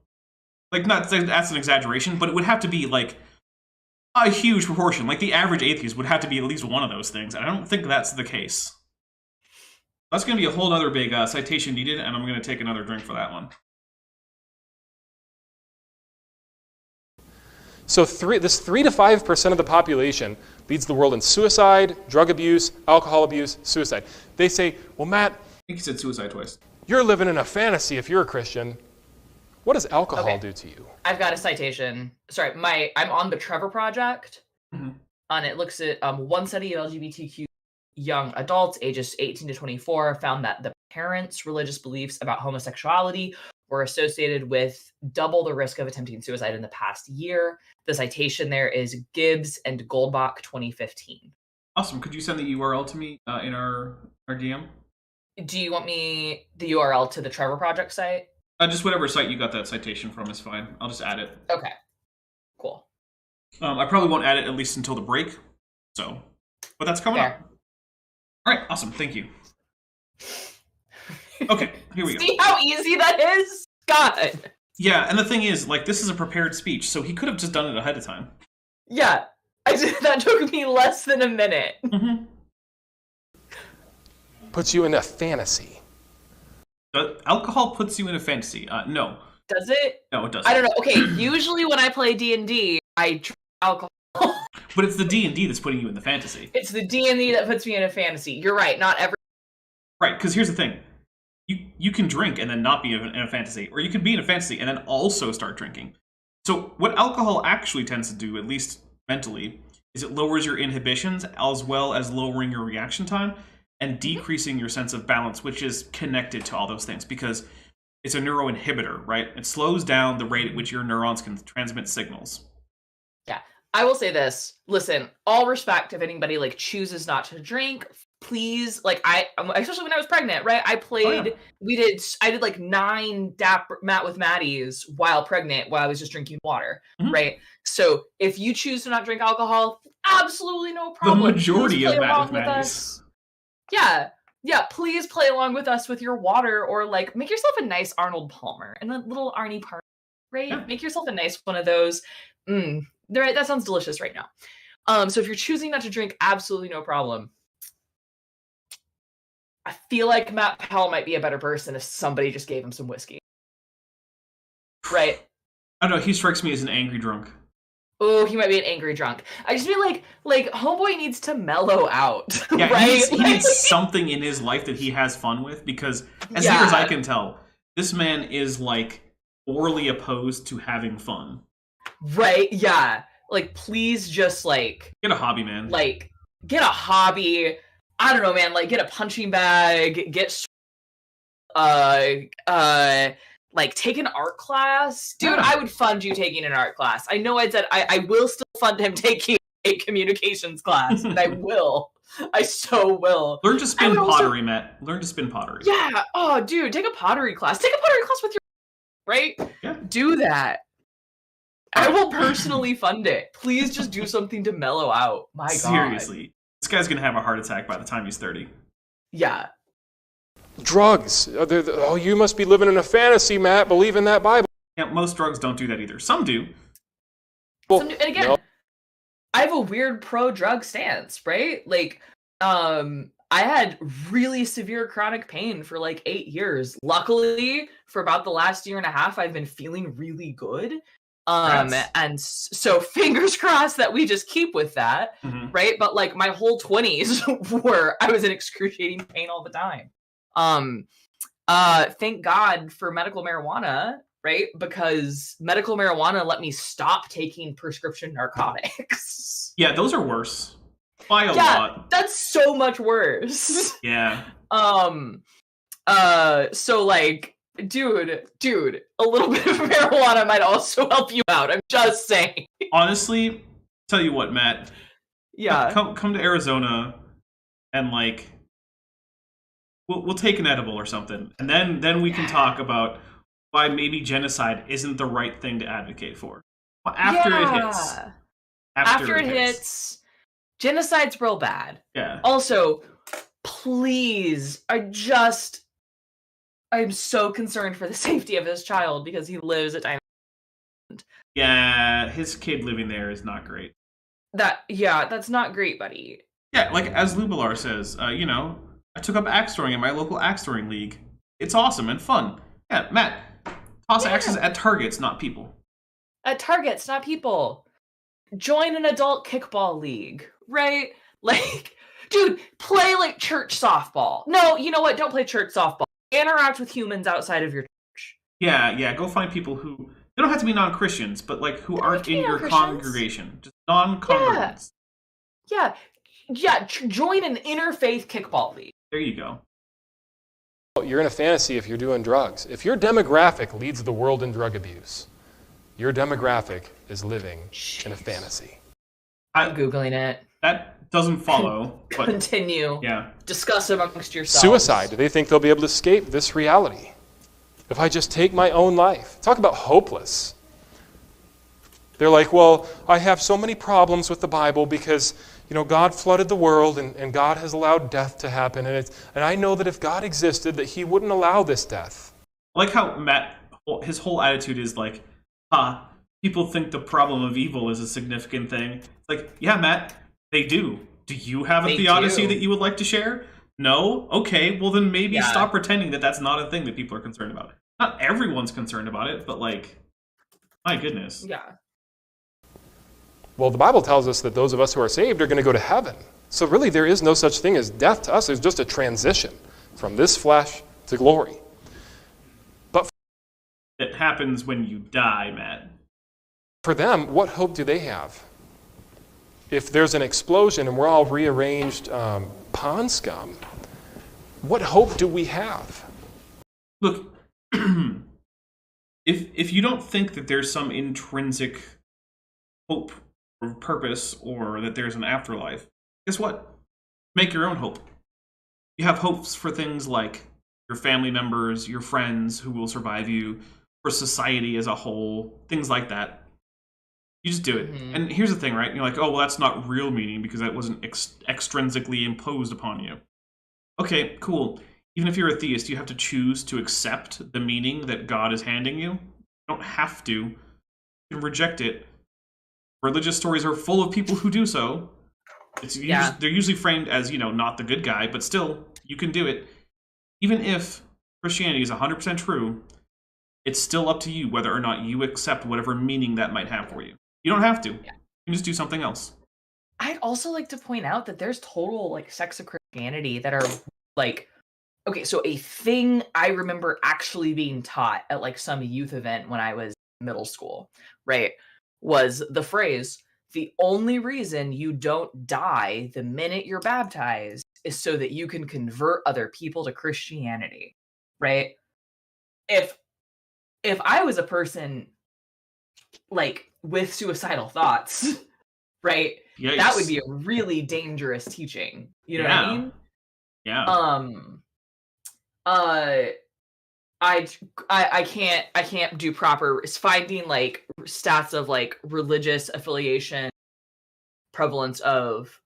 Like, not that's an exaggeration, but it would have to be like a huge proportion. Like the average atheist would have to be at least one of those things, and I don't think that's the case. That's going to be a whole other big citation needed, and I'm going to take another drink for that one. So this 3 to 5% of the population leads the world in suicide, drug abuse, alcohol abuse, suicide. They say, well, Matt, I think he said suicide twice. you're living in a fantasy if you're a Christian. What does alcohol do to you? I've got a citation. Sorry, I'm on the Trevor Project, and it looks at one study of LGBTQ young adults ages 18 to 24 found that the parents' religious beliefs about homosexuality were associated with double the risk of attempting suicide in the past year. The citation there is Gibbs and Goldbach 2015. Awesome. Could you send the URL to me in our DM? Do you want me the URL to the Trevor Project site? Just whatever site you got that citation from is fine. I'll just add it. Okay, cool. I probably won't add it at least until the break. So, but that's coming up. All right, awesome. Thank you. Okay, here we go. See how easy that is? God. Yeah, and the thing is, like, this is a prepared speech, so he could have just done it ahead of time. Yeah, that took me less than a minute. Mm-hmm. Puts you in a fantasy. Alcohol puts you in a fantasy. No. Does it? No, it doesn't. I don't know. Okay, usually when I play D&D, I drink alcohol. But it's the D&D that's putting you in the fantasy. It's the D&D that puts me in a fantasy. You're right, not every... Right, because here's the thing. You can drink and then not be in a fantasy, or you can be in a fantasy and then also start drinking. So what alcohol actually tends to do, at least mentally, is it lowers your inhibitions as well as lowering your reaction time and decreasing your sense of balance, which is connected to all those things because it's a neuroinhibitor, right? It slows down the rate at which your neurons can transmit signals. Yeah, I will say this. Listen, all respect if anybody like chooses not to drink, please, like especially when I was pregnant, right? I played, I did like 9 Matt with Maddie's while pregnant, while I was just drinking water, right? So if you choose to not drink alcohol, absolutely no problem. The majority of Matt with Maddie's. Maddie's. Yeah, please play along with us with your water, or like make yourself a nice Arnold Palmer and a little Arnie Park, right? Yeah. Make yourself a nice one of those. Right, that sounds delicious right now. So if you're choosing not to drink, absolutely no problem. I feel like Matt Powell might be a better person if somebody just gave him some whiskey. Right? I don't know, he strikes me as an angry drunk. Oh, he might be an angry drunk. I just feel like homeboy needs to mellow out. Yeah, right? he needs something in his life that he has fun with, because as near as I can tell, this man is like orally opposed to having fun. Right, yeah. Like, please just like get a hobby, man. Like, get a hobby. I don't know, man, like get a punching bag, get like take an art class. Dude, I would fund you taking an art class. I know I said I will still fund him taking a communications class, and I will. I so will. Learn to spin pottery, Matt. Learn to spin pottery. Yeah. Oh, dude, take a pottery class. Take a pottery class with your right? Yeah. Do that. I will personally fund it. Please just do something to mellow out. My God. Seriously. This guy's gonna have a heart attack by the time he's 30. Yeah. Drugs. Oh, you must be living in a fantasy, Matt. Believe in that Bible. Yeah, most drugs don't do that either. Some do. Well, and again, I have a weird pro-drug stance, right? Like, I had really severe chronic pain for like 8 years. Luckily, for about the last year and a half, I've been feeling really good. And so fingers crossed that we just keep with that, right? But like my whole 20s I was in excruciating pain all the time. Thank God for medical marijuana, right? Because medical marijuana let me stop taking prescription narcotics. Yeah, those are worse. By a lot. That's so much worse. Yeah. So like, dude, a little bit of marijuana might also help you out. I'm just saying. Honestly, tell you what, Matt. Yeah. Come to Arizona and like we'll take an edible or something. And then we can talk about why maybe genocide isn't the right thing to advocate for. Well, after it hits. After it hits, genocide's real bad. Yeah. Also, please, I'm so concerned for the safety of this child because he lives at Diamond. Yeah, his kid living there is not great. That's not great, buddy. Yeah, like as Lubelar says, I took up axe throwing in my local axe throwing league. It's awesome and fun. Yeah, Matt, toss axes at targets, not people. At targets, not people. Join an adult kickball league, right? Like, dude, play like church softball. No, you know what? Don't play church softball. Interact with humans outside of your church. Yeah, go find people who, they don't have to be non-Christians, but like who aren't in your congregation. Just non-congregants. Yeah, join an interfaith kickball league. There you go. You're in a fantasy if you're doing drugs. If your demographic leads the world in drug abuse, your demographic is living in a fantasy. I'm Googling it. That doesn't follow. Continue. Yeah. Discuss amongst yourselves. Suicide. Do they think they'll be able to escape this reality? If I just take my own life. Talk about hopeless. They're like, well, I have so many problems with the Bible because, God flooded the world and God has allowed death to happen. And I know that if God existed, that he wouldn't allow this death. I like how Matt, his whole attitude is like, people think the problem of evil is a significant thing. It's like, yeah, Matt, they do. Do you have a theodicy that you would like to share? No? Okay, well then maybe stop pretending that that's not a thing that people are concerned about. Not everyone's concerned about it, but like, my goodness. Yeah. Well, the Bible tells us that those of us who are saved are going to go to heaven. So really there is no such thing as death to us. There's just a transition from this flesh to glory. But it happens when you die, Matt. For them, what hope do they have? If there's an explosion and we're all rearranged pond scum, what hope do we have? Look, if you don't think that there's some intrinsic hope or purpose or that there's an afterlife, guess what? Make your own hope. You have hopes for things like your family members, your friends who will survive you, for society as a whole, things like that. You just do it. Mm-hmm. And here's the thing, right? You're like, oh, well, that's not real meaning because that wasn't extrinsically imposed upon you. Okay, cool. Even if you're a theist, you have to choose to accept the meaning that God is handing you. You don't have to. You can reject it. Religious stories are full of people who do so. They're usually framed as, not the good guy, but still, you can do it. Even if Christianity is 100% true, it's still up to you whether or not you accept whatever meaning that might have for you. You don't have to. You can just do something else. I'd also like to point out that there's total sects of Christianity that are okay, so a thing I remember actually being taught at some youth event when I was in middle school, right, was the phrase, the only reason you don't die the minute you're baptized is so that you can convert other people to Christianity, right? If I was a person with suicidal thoughts, right, Yikes. That would be a really dangerous teaching. You know what I mean? Yeah. I can't do proper finding stats of religious affiliation, prevalence of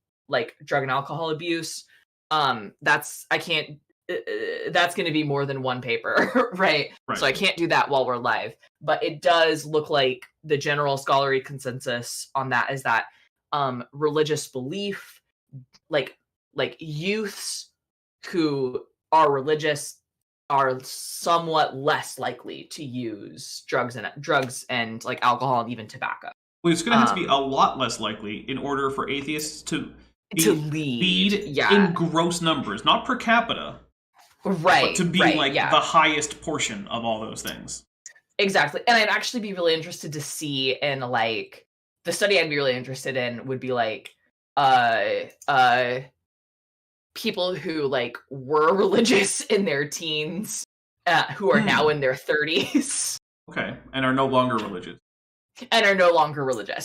drug and alcohol abuse. That's going to be more than one paper, right? So I can't do that while we're live. But it does look like the general scholarly consensus on that is that religious belief, youths who are religious are somewhat less likely to use drugs and alcohol and even tobacco. Well, it's going to have to be a lot less likely in order for atheists to lead in gross numbers, not per capita, right? But to be the highest portion of all those things. Exactly, and I'd actually be really interested to see in the study I'd be really interested in would be people who were religious in their teens, who are now in their 30s. Okay, and are no longer religious.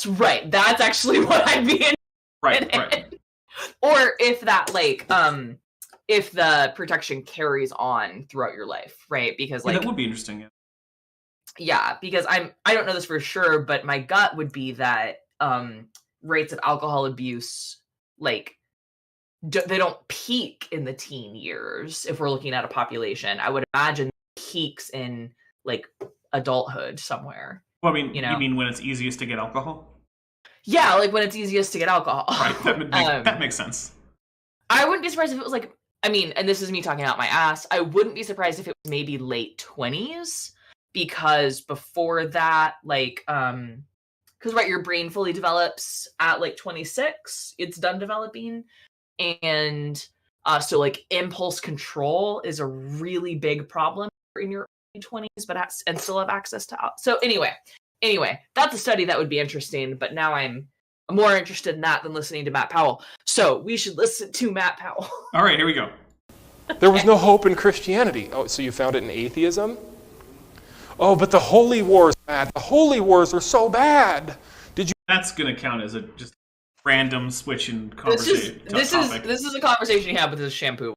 Right. That's actually what I'd be in. Right. Or if that if the protection carries on throughout your life, right? Because that would be interesting. Yeah. Yeah, because I don't know this for sure, but my gut would be that rates of alcohol abuse, like, they don't peak in the teen years if we're looking at a population. I would imagine peaks in, like, adulthood somewhere. Well, I mean, you know? You mean when it's easiest to get alcohol? Yeah, like when it's easiest to get alcohol. Right, that makes sense. I wouldn't be surprised if it was like, I mean, and this is me talking out my ass, I wouldn't be surprised if it was maybe late 20s, because before that, like, because, right, your brain fully develops at, like, 26, it's done developing, and so, like, impulse control is a really big problem in your early 20s, but and still have access to so anyway, that's a study that would be interesting, but now I'm more interested in that than listening to Matt Powell. So we should listen to Matt Powell. All right, here we go. There was no hope in Christianity. Oh, so you found it in atheism? Oh, but the holy wars, Matt, the holy wars are so bad. Did you? That's going to count as a just random switch in conversation. This is a conversation you have with this shampoo.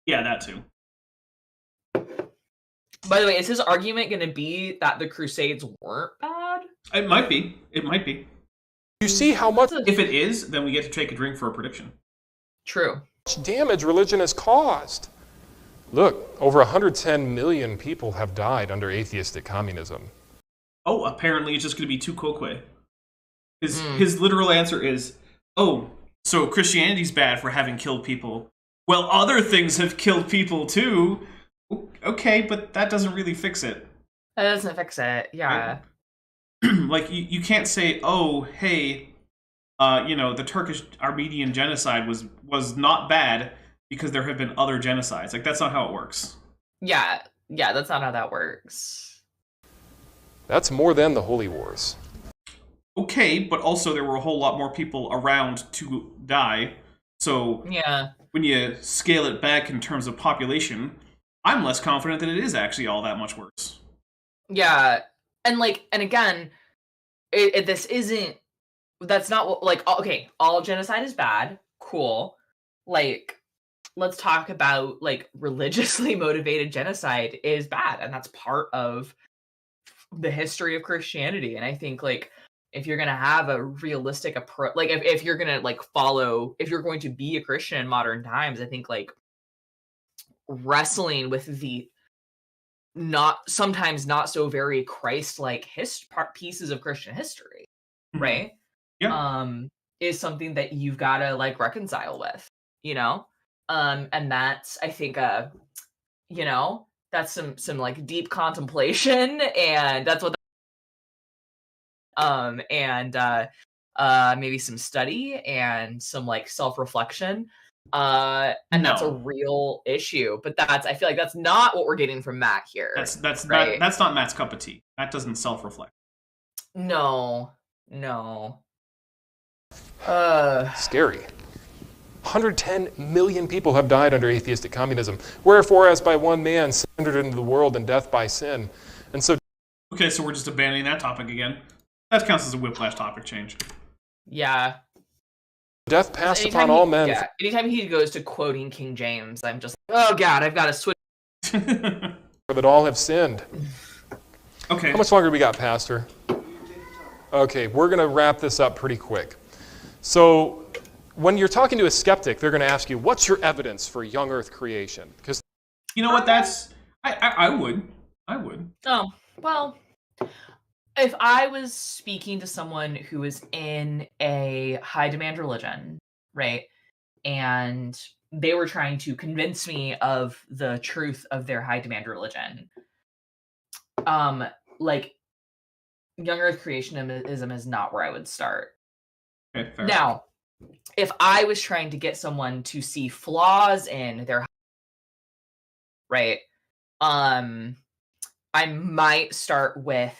Yeah, that too. By the way, is his argument going to be that the Crusades weren't bad? It might be. You see how much... If it is, then we get to take a drink for a prediction. True. Damage religion has caused. Look, over 110 million people have died under atheistic communism. Oh, apparently it's just going to be too Kokwe. His literal answer is, oh, so Christianity's bad for having killed people. Well, other things have killed people too. Okay, but that doesn't really fix it. That doesn't fix it, yeah. Like, you can't say, oh, hey, the Turkish Armenian genocide was not bad because there have been other genocides. Like, that's not how it works. Yeah, that's not how that works. That's more than the Holy Wars. Okay, but also there were a whole lot more people around to die. So yeah, when you scale it back in terms of population, I'm less confident that it is actually all that much worse. Yeah, and again, that's not what, like, okay, all genocide is bad, cool. Like, let's talk about, like, religiously motivated genocide is bad, and that's part of the history of Christianity. And I think, like, if you're going to have a realistic approach, like, if you're going to, like, if you're going to be a Christian in modern times, I think, like, wrestling with the sometimes not so very Christ-like pieces of Christian history, right? Yeah. Is something that you've got to, like, reconcile with, and that's, I think, that's some like deep contemplation, and that's what maybe some study and some, like, self-reflection. And that's a real issue, but I feel like that's not what we're getting from Matt here. That's right? That's not Matt's cup of tea. Matt doesn't self-reflect. No. Scary. 110 million people have died under atheistic communism. Wherefore, as by one man sin entered into the world, and death by sin. And so... Okay, so we're just abandoning that topic again. That counts as a whiplash topic change. Yeah. Death passed upon all men. Yeah, anytime he goes to quoting King James, I'm just like, oh God, I've got to switch. For that all have sinned. Okay. How much longer do we got, Pastor? Okay, we're going to wrap this up pretty quick. So, when you're talking to a skeptic, they're going to ask you, what's your evidence for young earth creation? Because you know what, I would. Oh, well, if I was speaking to someone who is in a high demand religion, right, and they were trying to convince me of the truth of their high demand religion, like, young earth creationism is not where I would start. Okay, fair. Now, if I was trying to get someone to see flaws in their, right, I might start with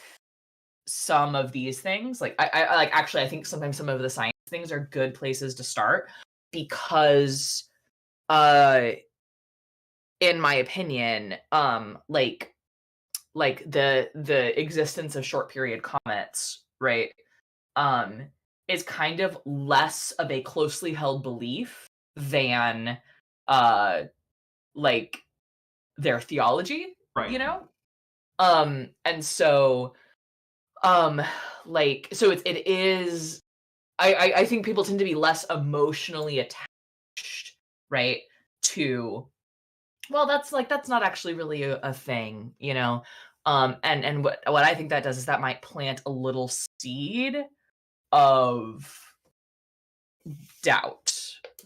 some of these things. Like, I think sometimes some of the science things are good places to start, because, in my opinion, like the existence of short period comets, right, is kind of less of a closely held belief than like their theology, right. And so, like, so it is, I think people tend to be less emotionally attached, right, to, well, that's not actually really a thing, you know? And what I think that does is that might plant a little seed of doubt,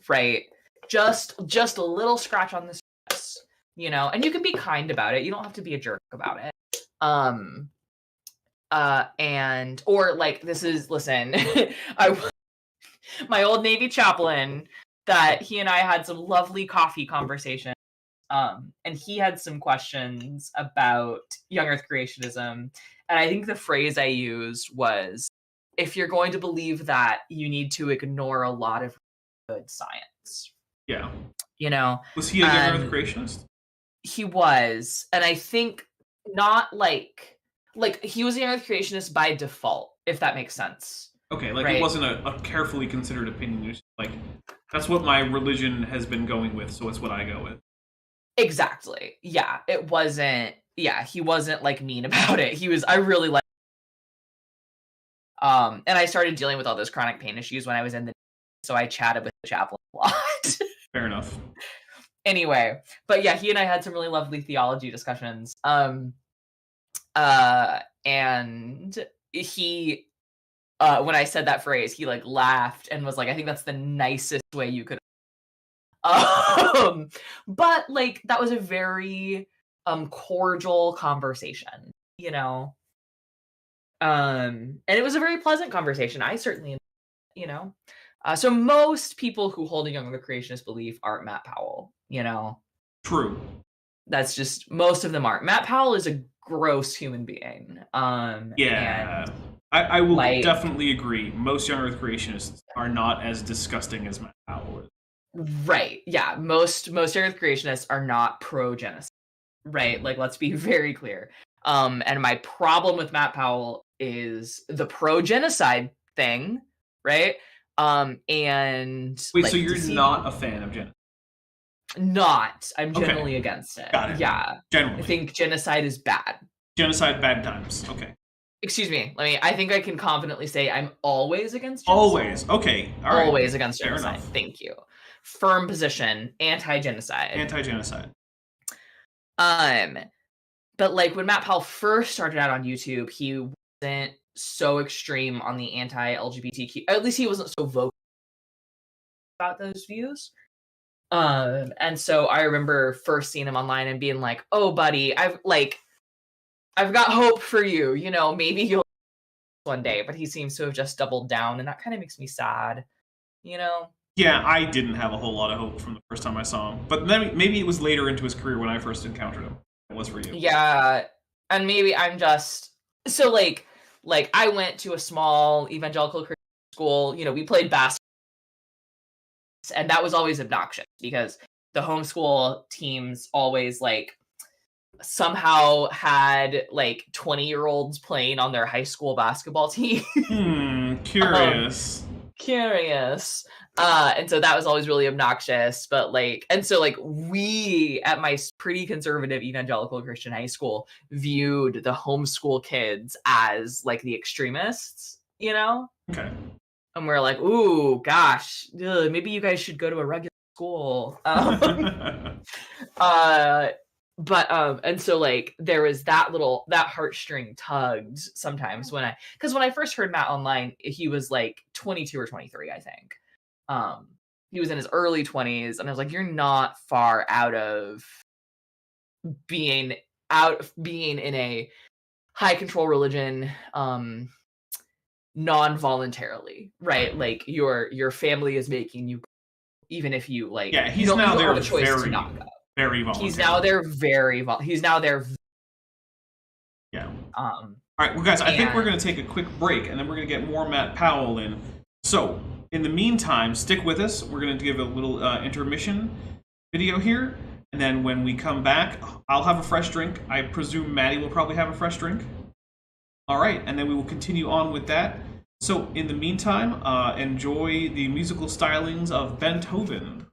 right? Just a little scratch on the surface, you know? And you can be kind about it. You don't have to be a jerk about it. And or like, this is, listen, my old Navy chaplain, that he and I had some lovely coffee conversations. And he had some questions about young Earth creationism. And I think the phrase I used was, if you're going to believe that, you need to ignore a lot of good science. Yeah. You know? Was he a young Earth creationist? He was. And I think not like he was a young Earth creationist by default, if that makes sense. Okay, like, right? It wasn't a carefully considered opinion. Just like, that's what my religion has been going with, so it's what I go with. Exactly. Yeah, it wasn't. Yeah, he wasn't like mean about it. He was. I really like. And I started dealing with all those chronic pain issues when I was in the. So I chatted with the chaplain a lot. Fair enough. Anyway, but yeah, he and I had some really lovely theology discussions. And he, when I said that phrase, he like laughed and was like, "I think that's the nicest way you could." But like, that was a very cordial conversation, you know. And it was a very pleasant conversation. I certainly, you know. So most people who hold a young Earth creationist belief aren't Matt Powell, you know. True. That's just, most of them aren't. Matt Powell is a gross human being. Yeah. And I will definitely agree. Most young Earth creationists are not as disgusting as Matt Powell is. Right. Yeah. Most young Earth creationists are not pro-genocide. Right. Like, let's be very clear. And my problem with Matt Powell is the pro-genocide thing, right? And wait, like, so you're not a fan of genocide? Not. I'm generally against it. Got it. Yeah. Generally. I think genocide is bad. Genocide, bad times. Okay. Excuse me. I think I can confidently say I'm always against genocide. Always. Okay. All right. Always against Fair genocide. enough. Thank you. Firm position. Anti-genocide. Anti-genocide. But like, when Matt Powell first started out on YouTube, he wasn't so extreme on the anti-LGBTQ. At least he wasn't so vocal about those views. And so I remember first seeing him online and being like, "Oh, buddy, I've got hope for you. You know, maybe you'll one day." But he seems to have just doubled down, and that kind of makes me sad. You know? Yeah, I didn't have a whole lot of hope from the first time I saw him, but then maybe it was later into his career when I first encountered him. It was for you. Yeah, and maybe I'm just so like I went to a small evangelical Christian school. You know, we played basketball, and that was always obnoxious because the homeschool teams always like somehow had like 20-year-olds playing on their high school basketball team. Curious. Curious. And so that was always really obnoxious, but like, and so like, we at my pretty conservative evangelical Christian high school viewed the homeschool kids as like the extremists, you know? Okay. And we're like, ooh, gosh, maybe you guys should go to a regular school. And so like, there was that heartstring tugged sometimes because when I first heard Matt online, he was like 22 or 23, I think. He was in his early 20s, and I was like, you're not far out of being in a high control religion, non-voluntarily, right? Like your family is making you, even if you like, yeah, he's you don't, now you there have a choice very, to not go. Very voluntary. He's now there. Yeah. All right, well, guys, I think we're going to take a quick break, and then we're going to get more Matt Powell in. So, in the meantime, stick with us. We're going to give a little intermission video here, and then when we come back, I'll have a fresh drink. I presume Maddie will probably have a fresh drink. All right, and then we will continue on with that. So, in the meantime, enjoy the musical stylings of Beethoven.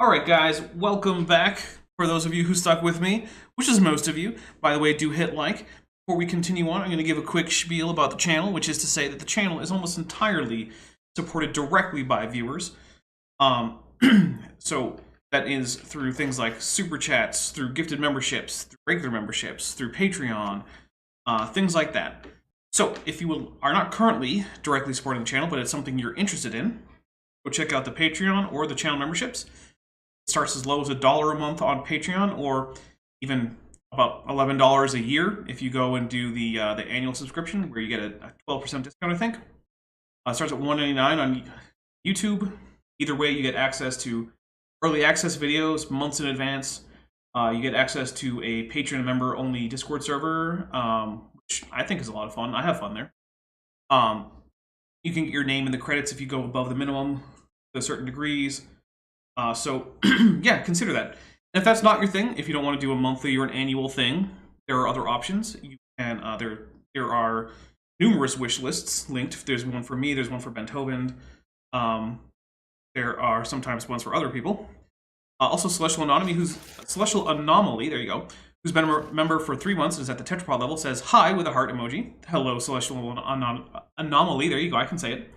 Alright guys, welcome back. For those of you who stuck with me, which is most of you, by the way, do hit like. Before we continue on, I'm going to give a quick spiel about the channel, which is to say that the channel is almost entirely supported directly by viewers. So that is through things like super chats, through gifted memberships, through regular memberships, through Patreon, things like that. So if you are not currently directly supporting the channel, but it's something you're interested in, go check out the Patreon or the channel memberships. It starts as low as $1 a month on Patreon, or even about $11 a year if you go and do the annual subscription, where you get a 12% discount, I think. It starts at $1.99 on YouTube. Either way, you get access to early access videos months in advance. You get access to a Patreon member-only Discord server, which I think is a lot of fun. I have fun there. You can get your name in the credits if you go above the minimum to certain degrees. So, yeah, consider that. And if that's not your thing, if you don't want to do a monthly or an annual thing, there are other options. You can there are numerous wish lists linked. There's one for me. There's one for Beethoven. There are sometimes ones for other people. Also, Celestial Anomaly. There you go. Who's been a member for 3 months and is at the tetrapod level, says hi with a heart emoji. Hello, Celestial Anomaly. There you go. I can say it.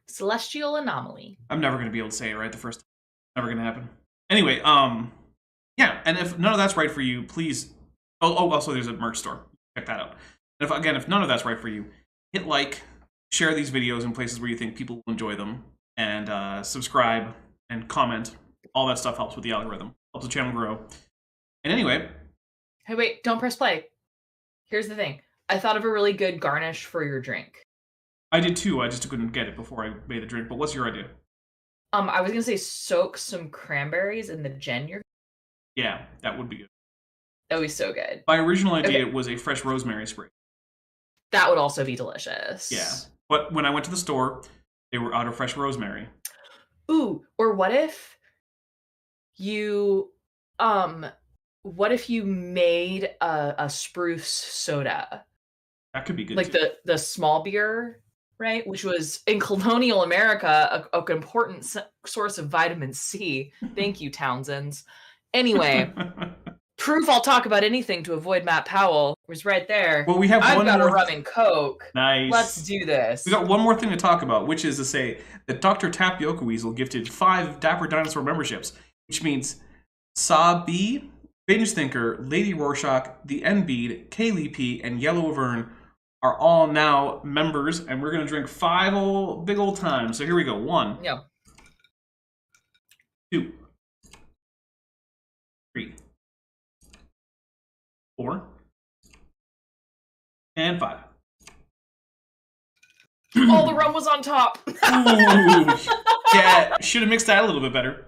Celestial Anomaly. I'm never going to be able to say it right the first time. Never going to happen. Anyway, yeah, and if none of that's right for you, please... Oh, also there's a merch store. Check that out. And if none of that's right for you, hit like, share these videos in places where you think people will enjoy them, and subscribe and comment. All that stuff helps with the algorithm. Helps the channel grow. And anyway... Hey, wait, don't press play. Here's the thing. I thought of a really good garnish for your drink. I did too, I just couldn't get it before I made the drink, but what's your idea? I was gonna say soak some cranberries in the gin you're... Yeah, that would be good. That would be so good. My original idea was a fresh rosemary spray. That would also be delicious. Yeah, but when I went to the store, they were out of fresh rosemary. Ooh, or what if you made a spruce soda? That could be good. Like too. the small beer, right? Which was in colonial America an important source of vitamin C. Thank you, Townsends. Anyway, proof I'll talk about anything to avoid Matt Powell was right there. Well, I've got a rum and Coke. Nice. Let's do this. We got one more thing to talk about, which is to say that Dr. Tapioca Weasel gifted 5 Dapper Dinosaur memberships, which means Sabi, Binge Thinker, Lady Rorschach, The N-Bead, Kaylee P, and Yellow Vern are all now members, and we're going to drink 5 big old times. So here we go. 1. Yeah. 2. 3. 4. And 5. Oh, the rum was on top. Ooh, yeah, should have mixed that a little bit better.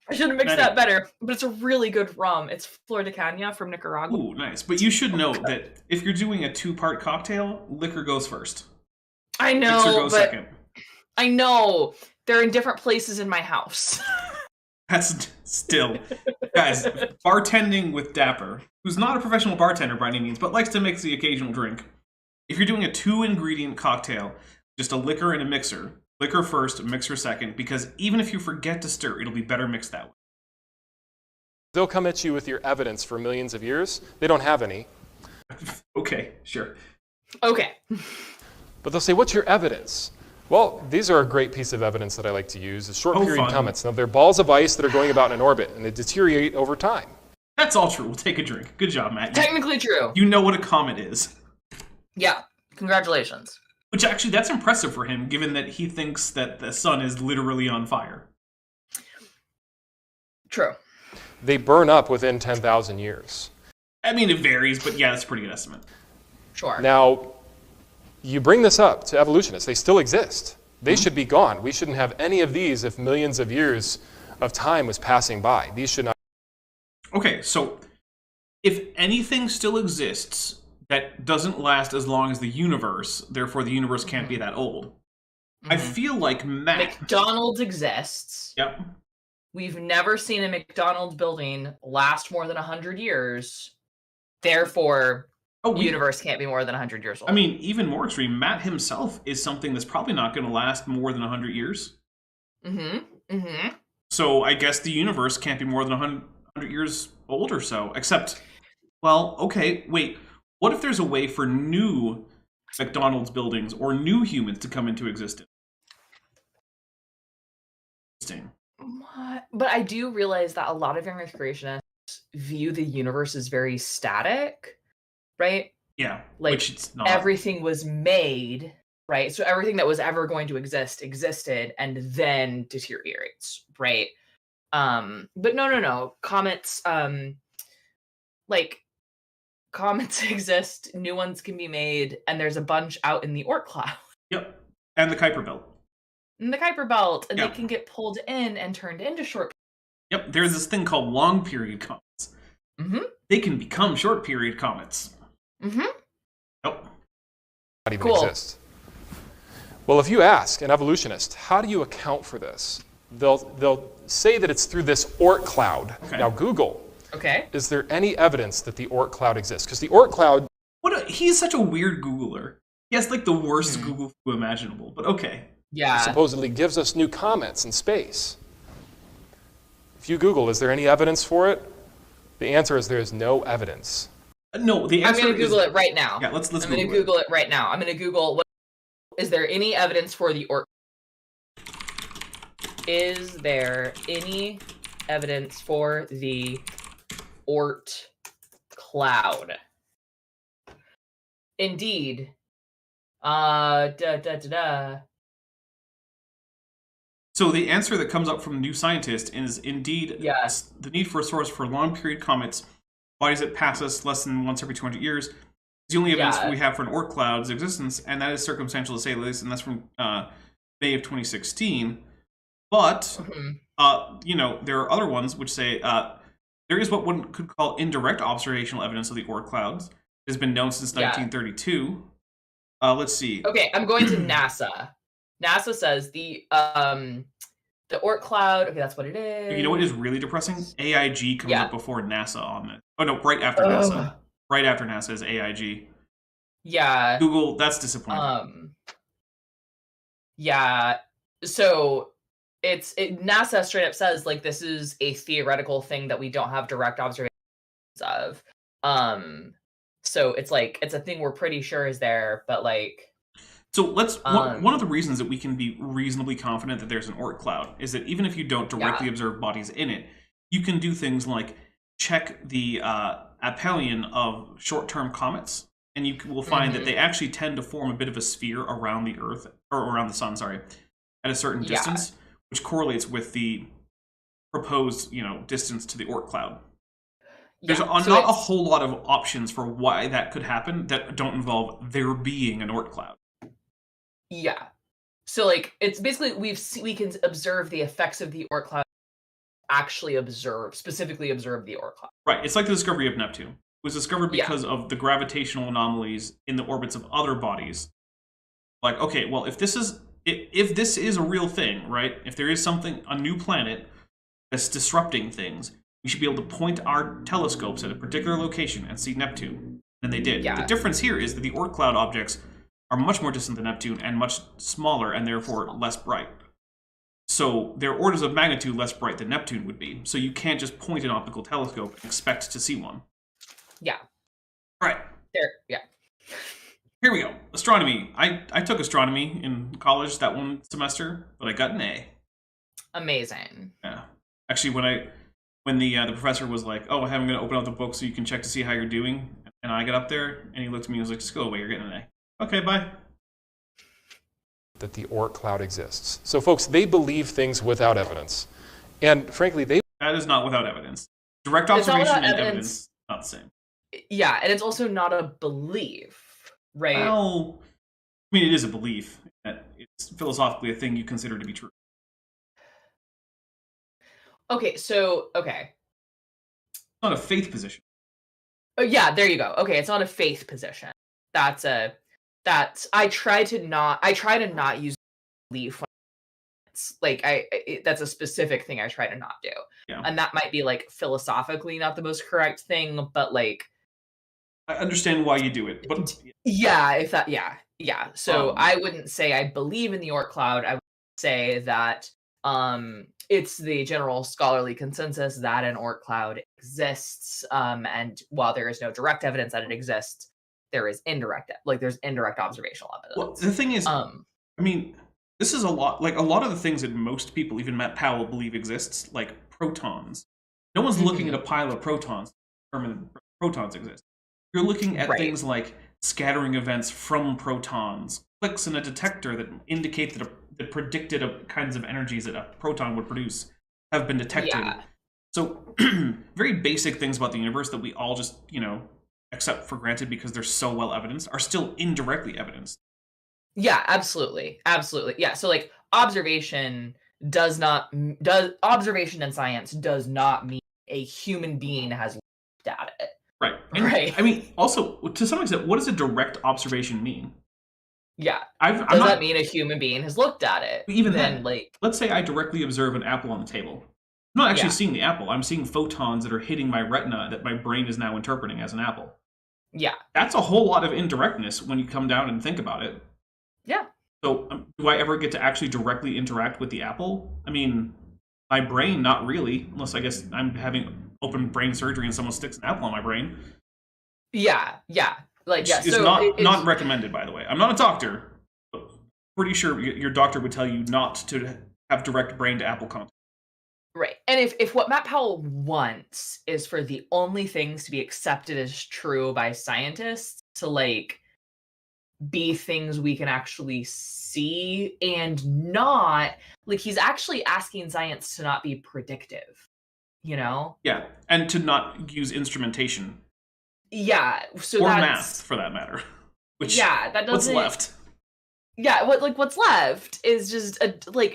I should have mixed that better, but it's a really good rum. It's Flor de Caña from Nicaragua. Ooh, nice. But you should know that if you're doing a 2-part cocktail, liquor goes first. I know, Mixer goes second. I know. They're in different places in my house. That's still... Guys, bartending with Dapper, who's not a professional bartender by any means, but likes to mix the occasional drink. If you're doing a 2-ingredient cocktail, just a liquor and a mixer, liquor first, mixer second, because even if you forget to stir, it'll be better mixed that way. They'll come at you with your evidence for millions of years. They don't have any. Okay, sure. Okay. But they'll say, what's your evidence? Well, these are a great piece of evidence that I like to use. It's short period comets. Now, they're balls of ice that are going about in an orbit, and they deteriorate over time. That's all true. We'll take a drink. Good job, Matt. Technically true. You know what a comet is. Yeah. Congratulations. Which actually, that's impressive for him, given that he thinks that the sun is literally on fire. True. They burn up within 10,000 years. I mean, it varies, but yeah, that's a pretty good estimate. Sure. Now, you bring this up to evolutionists. They still exist. They should be gone. We shouldn't have any of these if millions of years of time was passing by. These should not... Okay, so if anything still exists that doesn't last as long as the universe, therefore the universe can't be that old, I feel like McDonald's exists. Yep. We've never seen a McDonald's building last more than 100 years. Therefore, the universe can't be more than 100 years old. I mean, even more extreme, Matt himself is something that's probably not going to last more than 100 years. So I guess the universe can't be more than 100 years old or so. Except, well, okay, wait. What if there's a way for new McDonald's buildings or new humans to come into existence? Interesting. What? But I do realize that a lot of young Earth creationists view the universe as very static, right? Yeah, like which it's not. Everything was made, right? So everything that was ever going to exist existed and then deteriorates, right? But no. Comets, comets exist, new ones can be made, and there's a bunch out in the Oort cloud. Yep, and the Kuiper Belt. And the Kuiper Belt, and they can get pulled in and turned into short. Yep, there's this thing called long period comets. Mm-hmm. They can become short period comets. Mm-hmm. Yep. Not even exist. Well, if you ask an evolutionist, how do you account for this? They'll say that it's through this Oort cloud. Okay. Now Google. Okay. Is there any evidence that the Oort cloud exists? Because the Oort cloud. He's such a weird Googler. He has like the worst Google imaginable. But okay. Yeah. Supposedly gives us new comets in space. If you Google, is there any evidence for it? The answer is there is no evidence. No, the answer I'm going to Google it right now. Yeah, let's I'm going to Google it right now. I'm going to Google, is there any evidence for the Oort? Is there any evidence for the Oort cloud? Indeed. So the answer that comes up from New Scientist is indeed the need for a source for long period comets, bodies that pass us less than once every 200 years, is the only evidence we have for an Oort cloud's existence, and that is circumstantial to say the least, and that's from May of 2016. But, there are other ones which say there is what one could call indirect observational evidence of the Oort clouds. It has been known since 1932. Let's see. Okay, I'm going to NASA. NASA says the Oort cloud. Okay, that's what it is. You know what is really depressing? AIG comes up before NASA on it. Oh no, right after NASA. Right after NASA is AIG. Yeah. Google. That's disappointing. Yeah. So NASA straight up says like this is a theoretical thing that we don't have direct observations of. So it's like it's a thing we're pretty sure is there, but like. So one of the reasons that we can be reasonably confident that there's an Oort cloud is that even if you don't directly observe bodies in it, you can do things like check the aphelion of short-term comets, and you will find that they actually tend to form a bit of a sphere around the Earth, or around the Sun, at a certain distance, which correlates with the proposed, distance to the Oort cloud. There's not a whole lot of options for why that could happen that don't involve there being an Oort cloud. Yeah. So like it's basically we can observe the effects of the Oort cloud, specifically observe the Oort cloud. Right. It's like the discovery of Neptune. It was discovered because of the gravitational anomalies in the orbits of other bodies. Like, okay, well, if this is a real thing, right? If there is a new planet that's disrupting things, we should be able to point our telescopes at a particular location and see Neptune. And they did. The difference here is that the Oort cloud objects are much more distant than Neptune and much smaller and therefore less bright. So they're orders of magnitude less bright than Neptune would be. So you can't just point an optical telescope and expect to see one. Yeah. Right. There. Yeah. Here we go. Astronomy. I took astronomy in college that one semester, but I got an A. Amazing. Yeah. Actually, when the professor was like, "Oh, I'm going to open up the book so you can check to see how you're doing," and I got up there and he looked at me and was like, "Just go away. You're getting an A." Okay, bye. That the Oort cloud exists. So, folks, they believe things without evidence. And, frankly, that is not without evidence. Direct observation and evidence, not the same. Yeah, and it's also not a belief, right? Well, I mean, it is a belief. It's philosophically a thing you consider to be true. Okay, so, okay. It's not a faith position. Oh, yeah, there you go. Okay, it's not a faith position. I try to not use belief when it's like that's a specific thing I try to not do. Yeah. And that might be like philosophically not the most correct thing, but like I understand why you do it. But So I wouldn't say I believe in the Oort cloud. I would say that It's the general scholarly consensus that an Oort cloud exists, and while there is no direct evidence that it exists, there is there's indirect observational evidence. Well, the thing is, I mean, this is a lot of the things that most people, even Matt Powell, believe exists, like protons. No one's looking at a pile of protons to determine that protons exist. You're looking at things like scattering events from protons, clicks in a detector that indicate that predicted kinds of energies that a proton would produce have been detected. Yeah. So very basic things about the universe that we all just, accept for granted because they're so well evidenced are still indirectly evidenced. Yeah, absolutely. Absolutely. Yeah. So like observation in science does not mean a human being has looked at it. Right. And, right. I mean, also, to some extent, what does a direct observation mean? Yeah. Does that mean a human being has looked at it? Even then, let's say I directly observe an apple on the table. I'm not actually seeing the apple. I'm seeing photons that are hitting my retina that my brain is now interpreting as an apple. Yeah. That's a whole lot of indirectness when you come down and think about it. Yeah. So do I ever get to actually directly interact with the apple? I mean, my brain, not really, unless I guess I'm having open brain surgery and someone sticks an apple on my brain. Yeah, yeah. It's not recommended, by the way. I'm not a doctor, but pretty sure your doctor would tell you not to have direct brain to apple contact. Right. And if what Matt Powell wants is for the only things to be accepted as true by scientists to be things we can actually see and not he's actually asking science to not be predictive, Yeah, and to not use instrumentation. Yeah, so or math for that matter. Which that doesn't. What's left? Yeah, what's left is just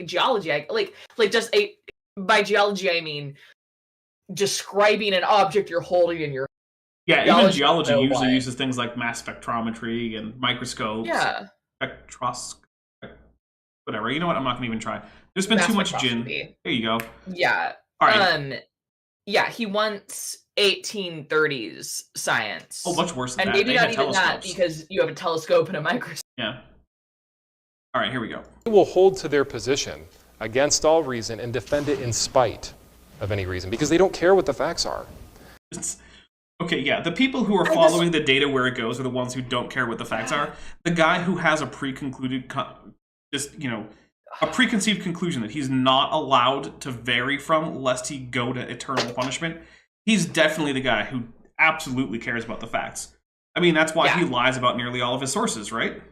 geology. By geology I mean describing an object you're holding in your. Yeah, even geology usually uses things like mass spectrometry and microscopes. Yeah. Whatever. You know what? I'm not going to even try. There's been too much gin. There you go. Yeah. All right. Yeah, he wants 1830s science. Oh, much worse than that. And maybe not even that because you have a telescope and a microscope. Yeah. All right, here we go. They will hold to their position against all reason and defend it in spite of any reason because they don't care what the facts are. Okay, yeah, the people who are following the data where it goes are the ones who don't care what the facts are. The guy who has a preconceived conclusion that he's not allowed to vary from lest he go to eternal punishment, he's definitely the guy who absolutely cares about the facts. I mean, that's why he lies about nearly all of his sources, right?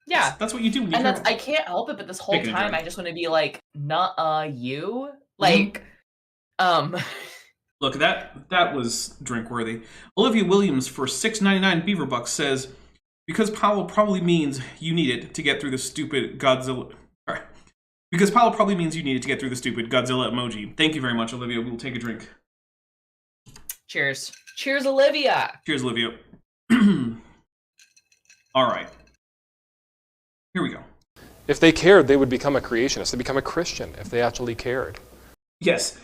Yeah. That's what you do when you I can't help it, but this whole time I just want to be like, nuh-uh, you? Look, that was drink-worthy. Olivia Williams for $6.99 Beaver Bucks says, because Powell probably means you need it to get through the stupid Godzilla... Because Powell probably means you need it to get through the stupid Godzilla emoji. Thank you very much, Olivia. We'll take a drink. Cheers. Cheers, Olivia. Cheers, Olivia. All right. Here we go. If they cared, they would become a creationist. They'd become a Christian if they actually cared. Yes.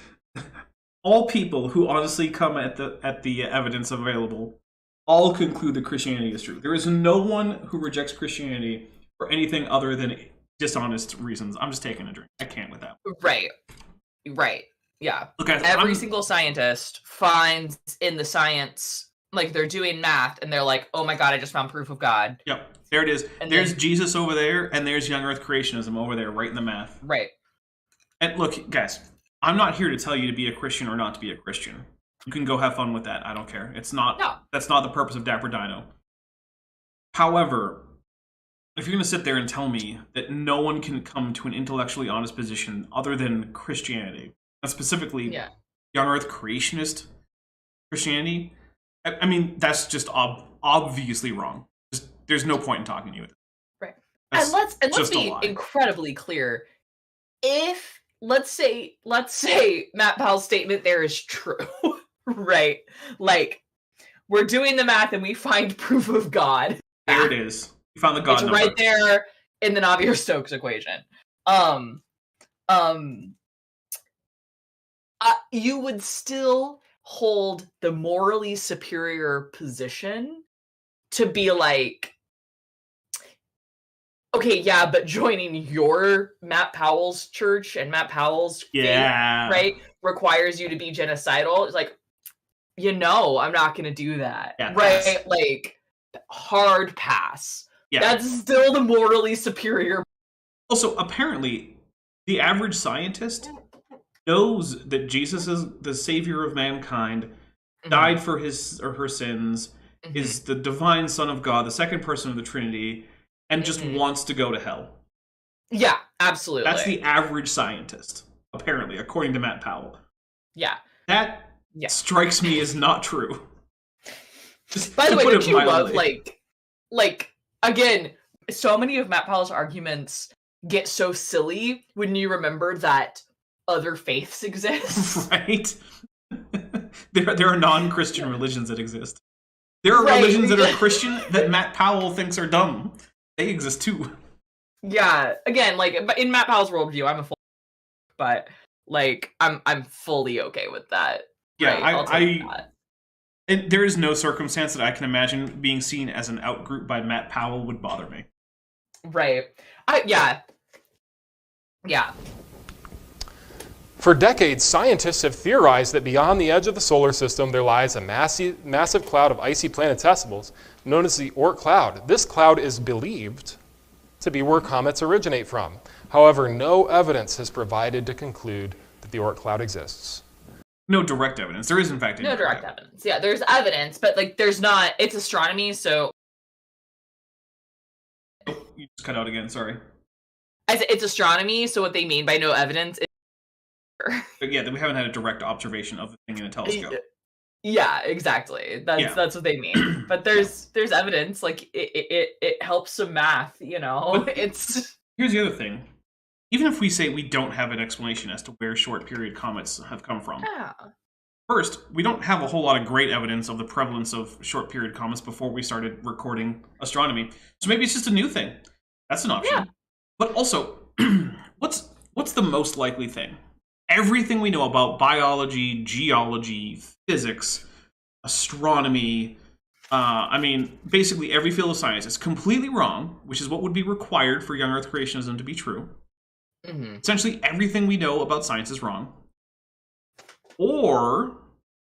All people who honestly come at the evidence available all conclude that Christianity is true. There is no one who rejects Christianity for anything other than dishonest reasons. I'm just taking a drink. I can't with that. Right. Yeah. Look, every single scientist finds in the science, they're doing math and they're like, oh my God, I just found proof of God. Yep. There it is. And there's Jesus over there and there's young earth creationism over there, right in the math. Right. And look, guys, I'm not here to tell you to be a Christian or not to be a Christian. You can go have fun with that. I don't care. That's not the purpose of Dapper Dino. However, if you're going to sit there and tell me that no one can come to an intellectually honest position other than Christianity, and specifically young earth creationist Christianity, I mean, that's just obviously wrong. There's no point in talking to you. Right. And let's be incredibly clear. If let's say Matt Powell's statement there is true, right? We're doing the math and we find proof of God. There it is. You found the God number. Right there in the Navier-Stokes equation. You would still hold the morally superior position to be like, Okay, yeah, but joining your Matt Powell's church and Matt Powell's faith, right, requires you to be genocidal. It's like, I'm not going to do that. Yeah, right? pass. Like, hard pass. Yeah. That's still the morally superior. Also, apparently, the average scientist knows that Jesus is the savior of mankind, died for his or her sins, is the divine Son of God, the second person of the Trinity, and just wants to go to hell. Yeah, absolutely. That's the average scientist, apparently, according to Matt Powell. Yeah. That strikes me as not true. By the way, don't you love, like, again, so many of Matt Powell's arguments get so silly when you remember that other faiths exist. Right? There are non-Christian religions that exist. There are religions that are Christian that Matt Powell thinks are dumb. They exist too. Yeah, again, like, in Matt Powell's worldview, I'm a full, but like, I'm fully okay with that. Yeah, right? And there is no circumstance that I can imagine being seen as an outgroup by Matt Powell would bother me. Right. Yeah. For decades, scientists have theorized that beyond the edge of the solar system there lies a massive cloud of icy planetesimals known as the Oort cloud. This cloud is believed to be where comets originate from. However, no evidence has provided to conclude that the Oort cloud exists. No direct evidence. There is, in fact, no direct evidence. Yeah, there's evidence, but like, there's not. It's astronomy, so. Oh, you just cut out again. Sorry. I said it's astronomy, so what they mean by no evidence is. But yeah, we haven't had a direct observation of the thing in a telescope. Yeah, exactly. That's what they mean. But there's evidence. Like it helps some math. But it's. Here's the other thing. Even if we say we don't have an explanation as to where short period comets have come from. Yeah. First, we don't have a whole lot of great evidence of the prevalence of short period comets before we started recording astronomy. So maybe it's just a new thing. That's an option. Yeah. But also, what's the most likely thing? Everything we know about biology, geology, physics, astronomy, basically every field of science is completely wrong, which is what would be required for young Earth creationism to be true. Mm-hmm. Essentially, everything we know about science is wrong. Or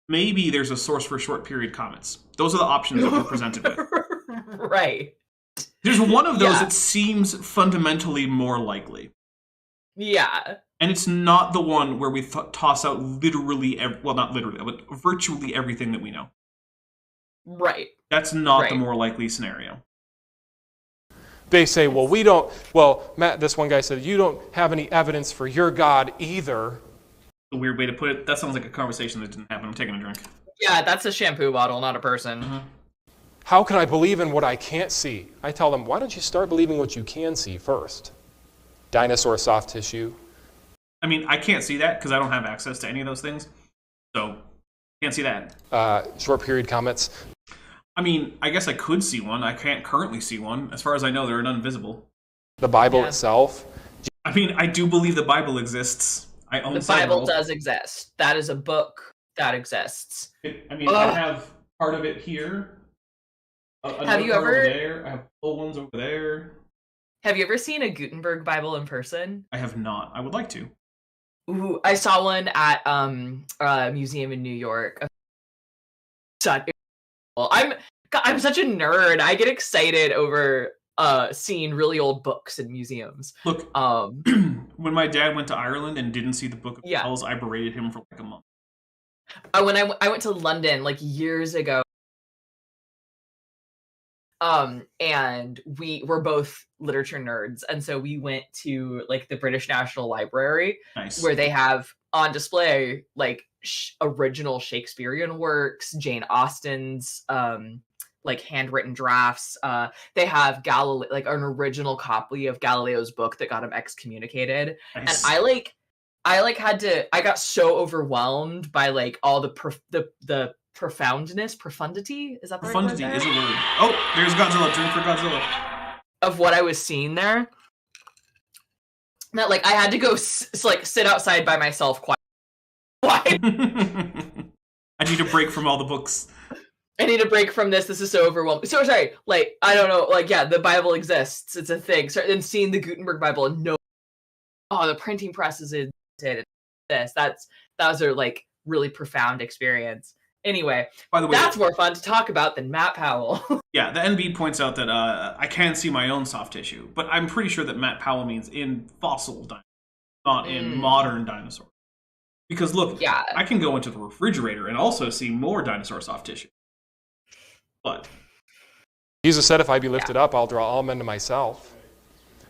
maybe there's a source for short period comets. Those are the options that we're presented with. Right. There's one of those that seems fundamentally more likely. Yeah. And it's not the one where we toss out literally, not literally, but virtually everything that we know. Right. That's not the more likely scenario. They say, Matt, this one guy said, you don't have any evidence for your God either. A weird way to put it. That sounds like a conversation that didn't happen. I'm taking a drink. Yeah, that's a shampoo bottle, not a person. Mm-hmm. How can I believe in what I can't see? I tell them, why don't you start believing what you can see first? Dinosaur soft tissue. I mean, I can't see that because I don't have access to any of those things. So, can't see that. Short period comets. I mean, I guess I could see one. I can't currently see one. As far as I know, they're invisible. The Bible itself. I mean, I do believe the Bible exists. I own the several. Bible does exist. That is a book that exists. I have part of it here. Have you ever? Over there. I have full ones over there. Have you ever seen a Gutenberg Bible in person? I have not. I would like to. Ooh, I saw one at a museum in New York. I'm such a nerd. I get excited over seeing really old books in museums. Look, when my dad went to Ireland and didn't see the Book of Kells, I berated him for like a month. When I went to London like years ago, and we were both literature nerds, and so we went to like the British National Library, where they have on display like original Shakespearean works, Jane Austen's like handwritten drafts. They have like an original copy of Galileo's book that got him excommunicated. Nice. And I got so overwhelmed by like all the profundity, is that the profundity right word? Is a word. Oh, there's Godzilla. Drink for Godzilla. Of what I was seeing there, that like I had to go sit outside by myself quiet. Why? I need a break from all the books. I need a break from this. This is so overwhelming. So sorry. Like, I don't know. Like, yeah, the Bible exists. It's a thing. So then seeing the Gutenberg Bible and the printing press is in this. That was a like really profound experience. Anyway, by the way, that's more fun to talk about than Matt Powell. Yeah, the NB points out that I can see my own soft tissue, but I'm pretty sure that Matt Powell means in fossil dinosaurs, not in modern dinosaurs. Because look, I can go into the refrigerator and also see more dinosaur soft tissue. But Jesus said, if I be lifted up, I'll draw all men to myself.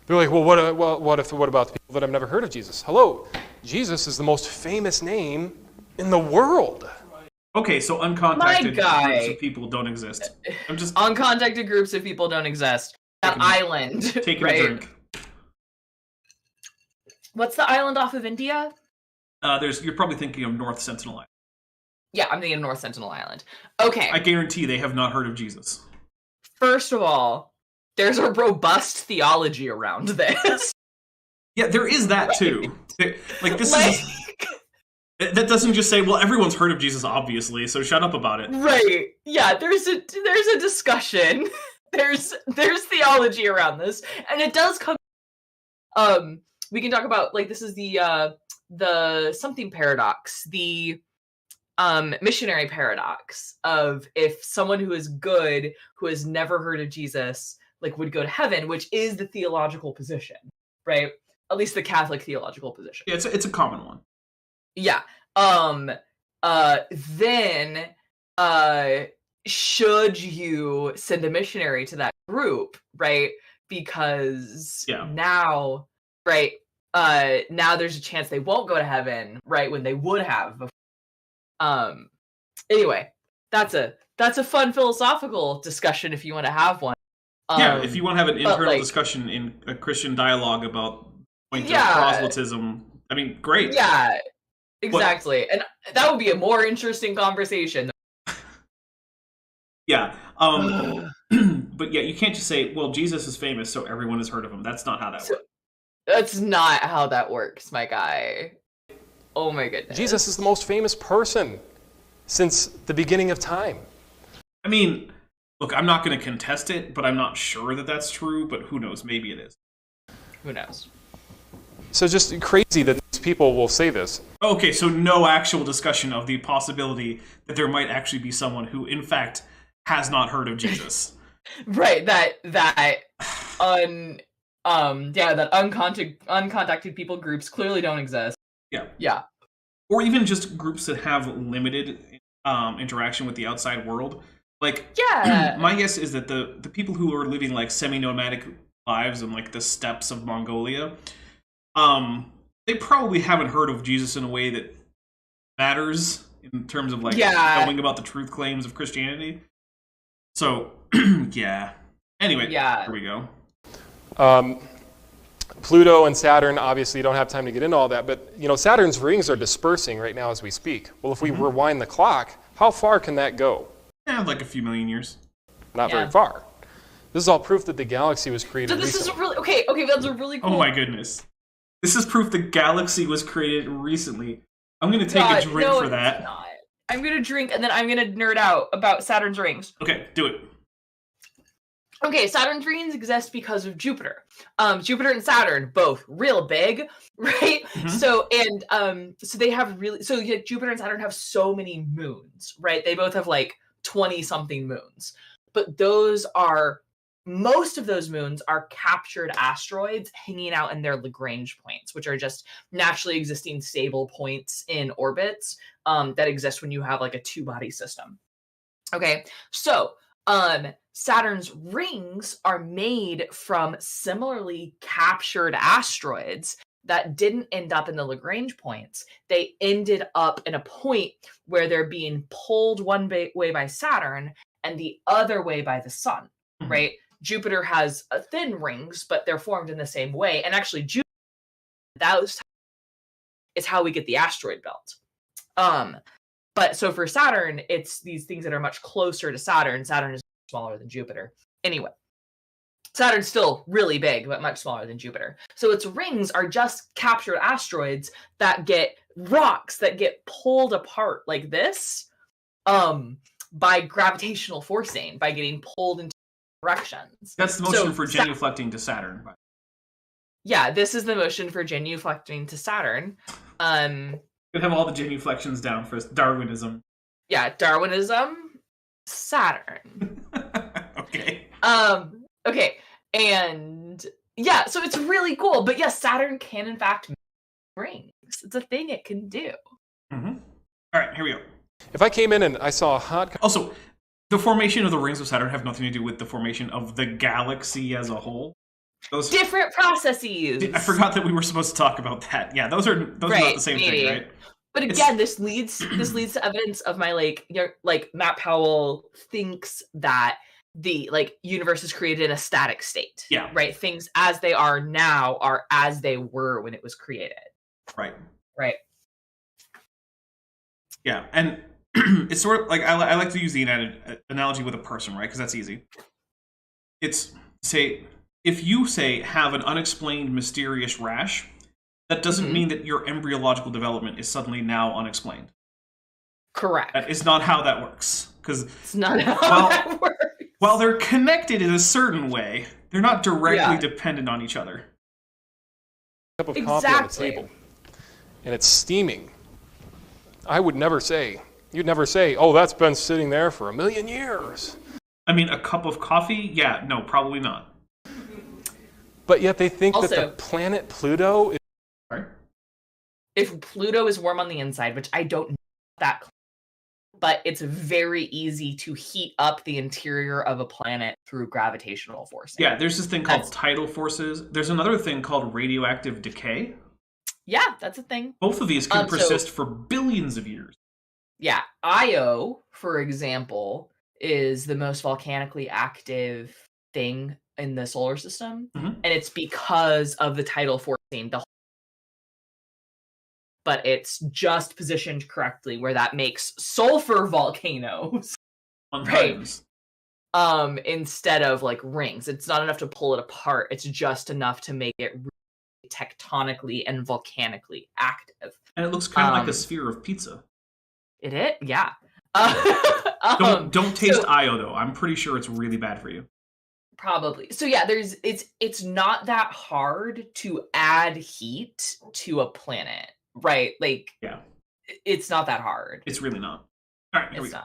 They're like, well, what about the people that have never heard of Jesus? Hello, Jesus is the most famous name in the world. Okay, so uncontacted groups of people don't exist. I'm just uncontacted groups of people don't exist. That island. Taking a drink. What's the island off of India? You're probably thinking of North Sentinel Island. Yeah, I'm thinking of North Sentinel Island. Okay. I guarantee they have not heard of Jesus. First of all, there's a robust theology around this. Yeah, there is that too. Like this is. That doesn't just say, well, everyone's heard of Jesus, obviously, so shut up about it. Right. Yeah, there's a discussion. There's theology around this. And it does come we can talk about like this is the something paradox, the missionary paradox of if someone who is good, who has never heard of Jesus, like would go to heaven, which is the theological position, right? At least the Catholic theological position. Yeah, it's a common one. Yeah. Then should you send a missionary to that group, right? Because now, right, now there's a chance they won't go to heaven, right, when they would have before. Anyway, that's a fun philosophical discussion if you want to have one. If you want to have an internal discussion in a Christian dialogue about point of proselytism, I mean, great. Yeah. Exactly. And that would be a more interesting conversation. Yeah. But yeah, you can't just say, well, Jesus is famous, so everyone has heard of him. That's not how that works. That's not how that works, my guy. Oh my goodness. Jesus is the most famous person since the beginning of time. I mean, look, I'm not going to contest it, but I'm not sure that that's true, but who knows? Maybe it is. Who knows? So just crazy that these people will say this. Okay, so no actual discussion of the possibility that there might actually be someone who, in fact, has not heard of Jesus. Right, that uncontacted people groups clearly don't exist. Yeah. Or even just groups that have limited interaction with the outside world. Like, my guess is that the people who are living like semi-nomadic lives in like the steppes of Mongolia, they probably haven't heard of Jesus in a way that matters in terms of like knowing about the truth claims of Christianity. So, yeah. Anyway, here we go. Pluto and Saturn, obviously you don't have time to get into all that, but you know, Saturn's rings are dispersing right now as we speak. Well, if we rewind the clock, how far can that go? Like a few million years. Not very far. This is all proof that the galaxy was created recently. So this is really okay, that's a really cool. Oh my goodness. This is proof the galaxy was created recently. I'm going to take a drink for that. Not. I'm going to drink and then I'm going to nerd out about Saturn's rings. Okay, do it. Okay, Saturn's rings exist because of Jupiter. Jupiter and Saturn, both real big, right? So they have Jupiter and Saturn have so many moons, right? They both have like 20-something moons. But most of those moons are captured asteroids hanging out in their Lagrange points, which are just naturally existing stable points in orbits that exist when you have like a two-body system. Okay, so Saturn's rings are made from similarly captured asteroids that didn't end up in the Lagrange points. They ended up in a point where they're being pulled one way by Saturn and the other way by the sun, right? Jupiter has thin rings, but they're formed in the same way. And actually, Jupiter, that is how we get the asteroid belt. But so for Saturn, it's these things that are much closer to Saturn. Saturn is smaller than Jupiter. Anyway, Saturn's still really big, but much smaller than Jupiter. So its rings are just captured asteroids that get rocks that get pulled apart like this. by gravitational forcing, by getting pulled into directions. That's the motion for genuflecting to Saturn. Yeah, this is the motion for genuflecting to Saturn. Could have all the genuflections down for Darwinism. Yeah, Darwinism, Saturn. Okay. Okay, and yeah, so it's really cool. But yes, Saturn can in fact make rings. It's a thing it can do. Mm-hmm. All right, here we go. If I came in and I saw a hot... Also, the formation of the rings of Saturn have nothing to do with the formation of the galaxy as a whole. Those different processes. I forgot that we were supposed to talk about that. Yeah, those are not the same thing, right? But again, this leads to evidence of my like Matt Powell thinks that the universe is created in a static state. Yeah. Right. Things as they are now are as they were when it was created. Right. Right. Yeah, and it's sort of like I like to use the analogy with a person, right? Because that's easy. It's if you have an unexplained mysterious rash, that doesn't mean that your embryological development is suddenly now unexplained. Correct. That is not how that works. Because it's not how that works. While they're connected in a certain way, they're not directly dependent on each other. A cup of coffee on the table, and it's steaming. I would never say, you'd never say, oh, that's been sitting there for 1,000,000 years. I mean, a cup of coffee? Yeah, no, probably not. But yet they think that the planet Pluto is... Sorry? If Pluto is warm on the inside, which I don't know that, but it's very easy to heat up the interior of a planet through gravitational forcing. Yeah, there's this thing called tidal forces. There's another thing called radioactive decay. Yeah, that's a thing. Both of these can persist for billions of years. Yeah, Io, for example, is the most volcanically active thing in the solar system, and it's because of the tidal forcing. But it's just positioned correctly where that makes sulfur volcanoes, right? Instead of rings. It's not enough to pull it apart. It's just enough to make it tectonically and volcanically active. And it looks kind of like a sphere of pizza. It is? Yeah. Don't taste Io, though. I'm pretty sure it's really bad for you. Probably. So yeah, it's not that hard to add heat to a planet, right? Yeah. It's not that hard. It's really not. All right, here we go.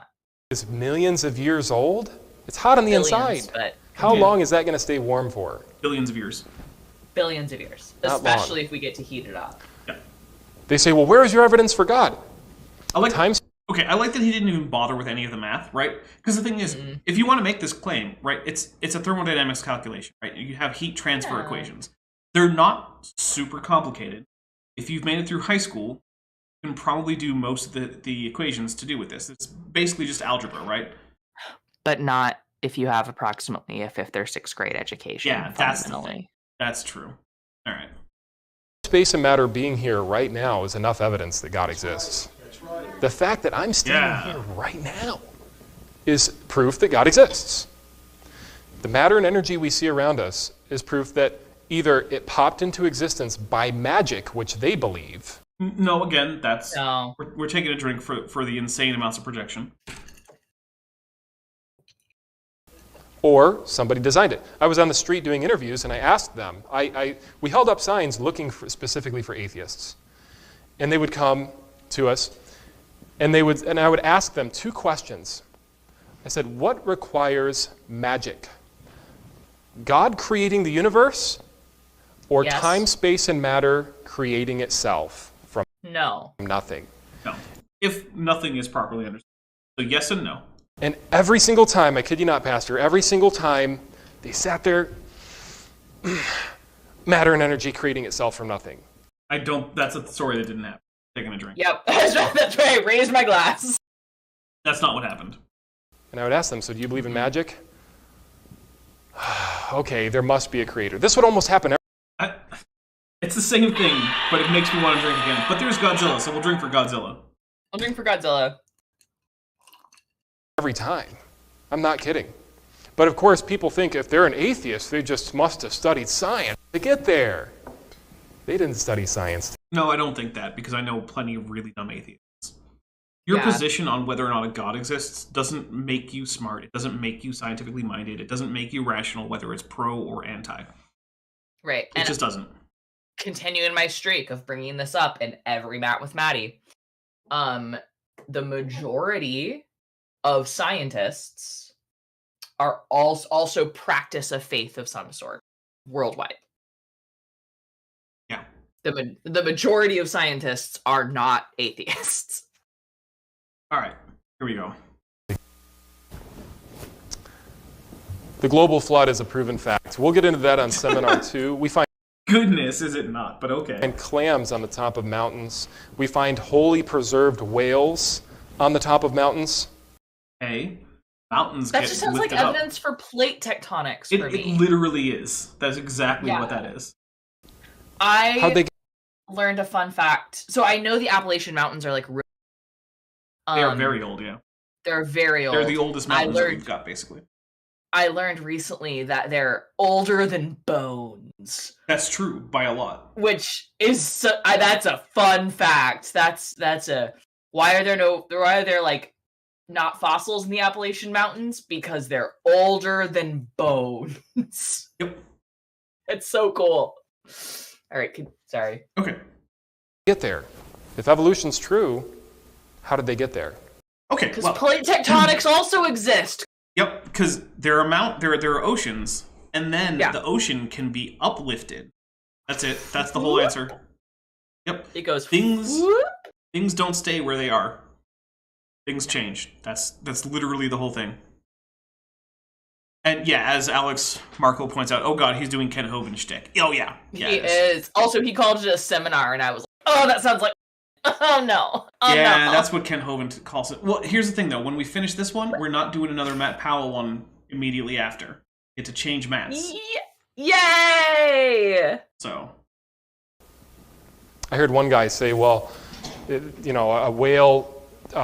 It's millions of years old? It's hot on the inside. But how long is that going to stay warm for? Billions of years. Billions of years. Not especially long. If we get to heat it up. Yeah. They say, well, where is your evidence for God? I like that he didn't even bother with any of the math, right? Because the thing is, if you want to make this claim, right, it's a thermodynamics calculation, right? You have heat transfer equations. They're not super complicated. If you've made it through high school, you can probably do most of the equations to do with this. It's basically just algebra, right? But not if you have approximately a 5th or 6th grade education. Yeah, that's true. All right. Space and matter being here right now is enough evidence that God exists. The fact that I'm standing here right now is proof that God exists. The matter and energy we see around us is proof that either it popped into existence by magic, which they believe. No, again, we're taking a drink for the insane amounts of projection. Or somebody designed it. I was on the street doing interviews, and I asked them. We held up signs looking specifically for atheists, and they would come to us, and I would ask them 2 questions. I said, "What requires magic? God creating the universe, or time, space, and matter creating itself from nothing?" No. If nothing is properly understood. So yes and no. And every single time, I kid you not, Pastor, every single time they sat there, matter and energy creating itself from nothing. That's a story that didn't happen. Taking a drink. Yep, that's right. I raised my glass. That's not what happened. And I would ask them, so do you believe in magic? Okay, there must be a creator. This would almost happen it's the same thing, but it makes me want to drink again. But there's Godzilla, so we'll drink for Godzilla. I'll drink for Godzilla. Every time. I'm not kidding. But of course, people think if they're an atheist, they just must have studied science to get there. They didn't study science. No, I don't think that, because I know plenty of really dumb atheists. Your position on whether or not a god exists doesn't make you smart. It doesn't make you scientifically minded. It doesn't make you rational, whether it's pro or anti. Right. It just doesn't. Continuing my streak of bringing this up in every Mat with Maddie. The majority of scientists are also practice a faith of some sort worldwide. Yeah. The majority of scientists are not atheists. All right, here we go. The global flood is a proven fact. We'll get into that on Seminar 2. We find Goodness, is it not? But okay. And clams on the top of mountains. We find wholly preserved whales on the top of mountains. Hey, mountains that get just sounds like lifted evidence for plate tectonics for me. It literally is. That's exactly what that is. How'd they learned a fun fact. So I know the Appalachian Mountains are like really, they are very old, yeah. They're very old. They're the oldest mountains that we've got, basically. I learned recently that they're older than bones. That's true, by a lot. Which is that's a fun fact. That's a why are there like not fossils in the Appalachian Mountains? Because they're older than bones. Yep. It's so cool. All right, sorry. Okay. Get there. If evolution's true, how did they get there? Okay, because plate tectonics also exist. Yep, because there are oceans, and then the ocean can be uplifted. That's it. That's the whole answer. Yep. It goes things don't stay where they are. Things change. That's literally the whole thing. And yeah, as Alex Markle points out, oh god, he's doing Ken Hovind shtick. Oh yeah. He is. Also, he called it a seminar, and I was like, oh, that sounds like oh no. Oh, yeah, no. that's what Ken Hovind calls it. Well, here's the thing though, when we finish this one, we're not doing another Matt Powell one immediately after. Get to change mats. Yay! So I heard one guy say, well, a whale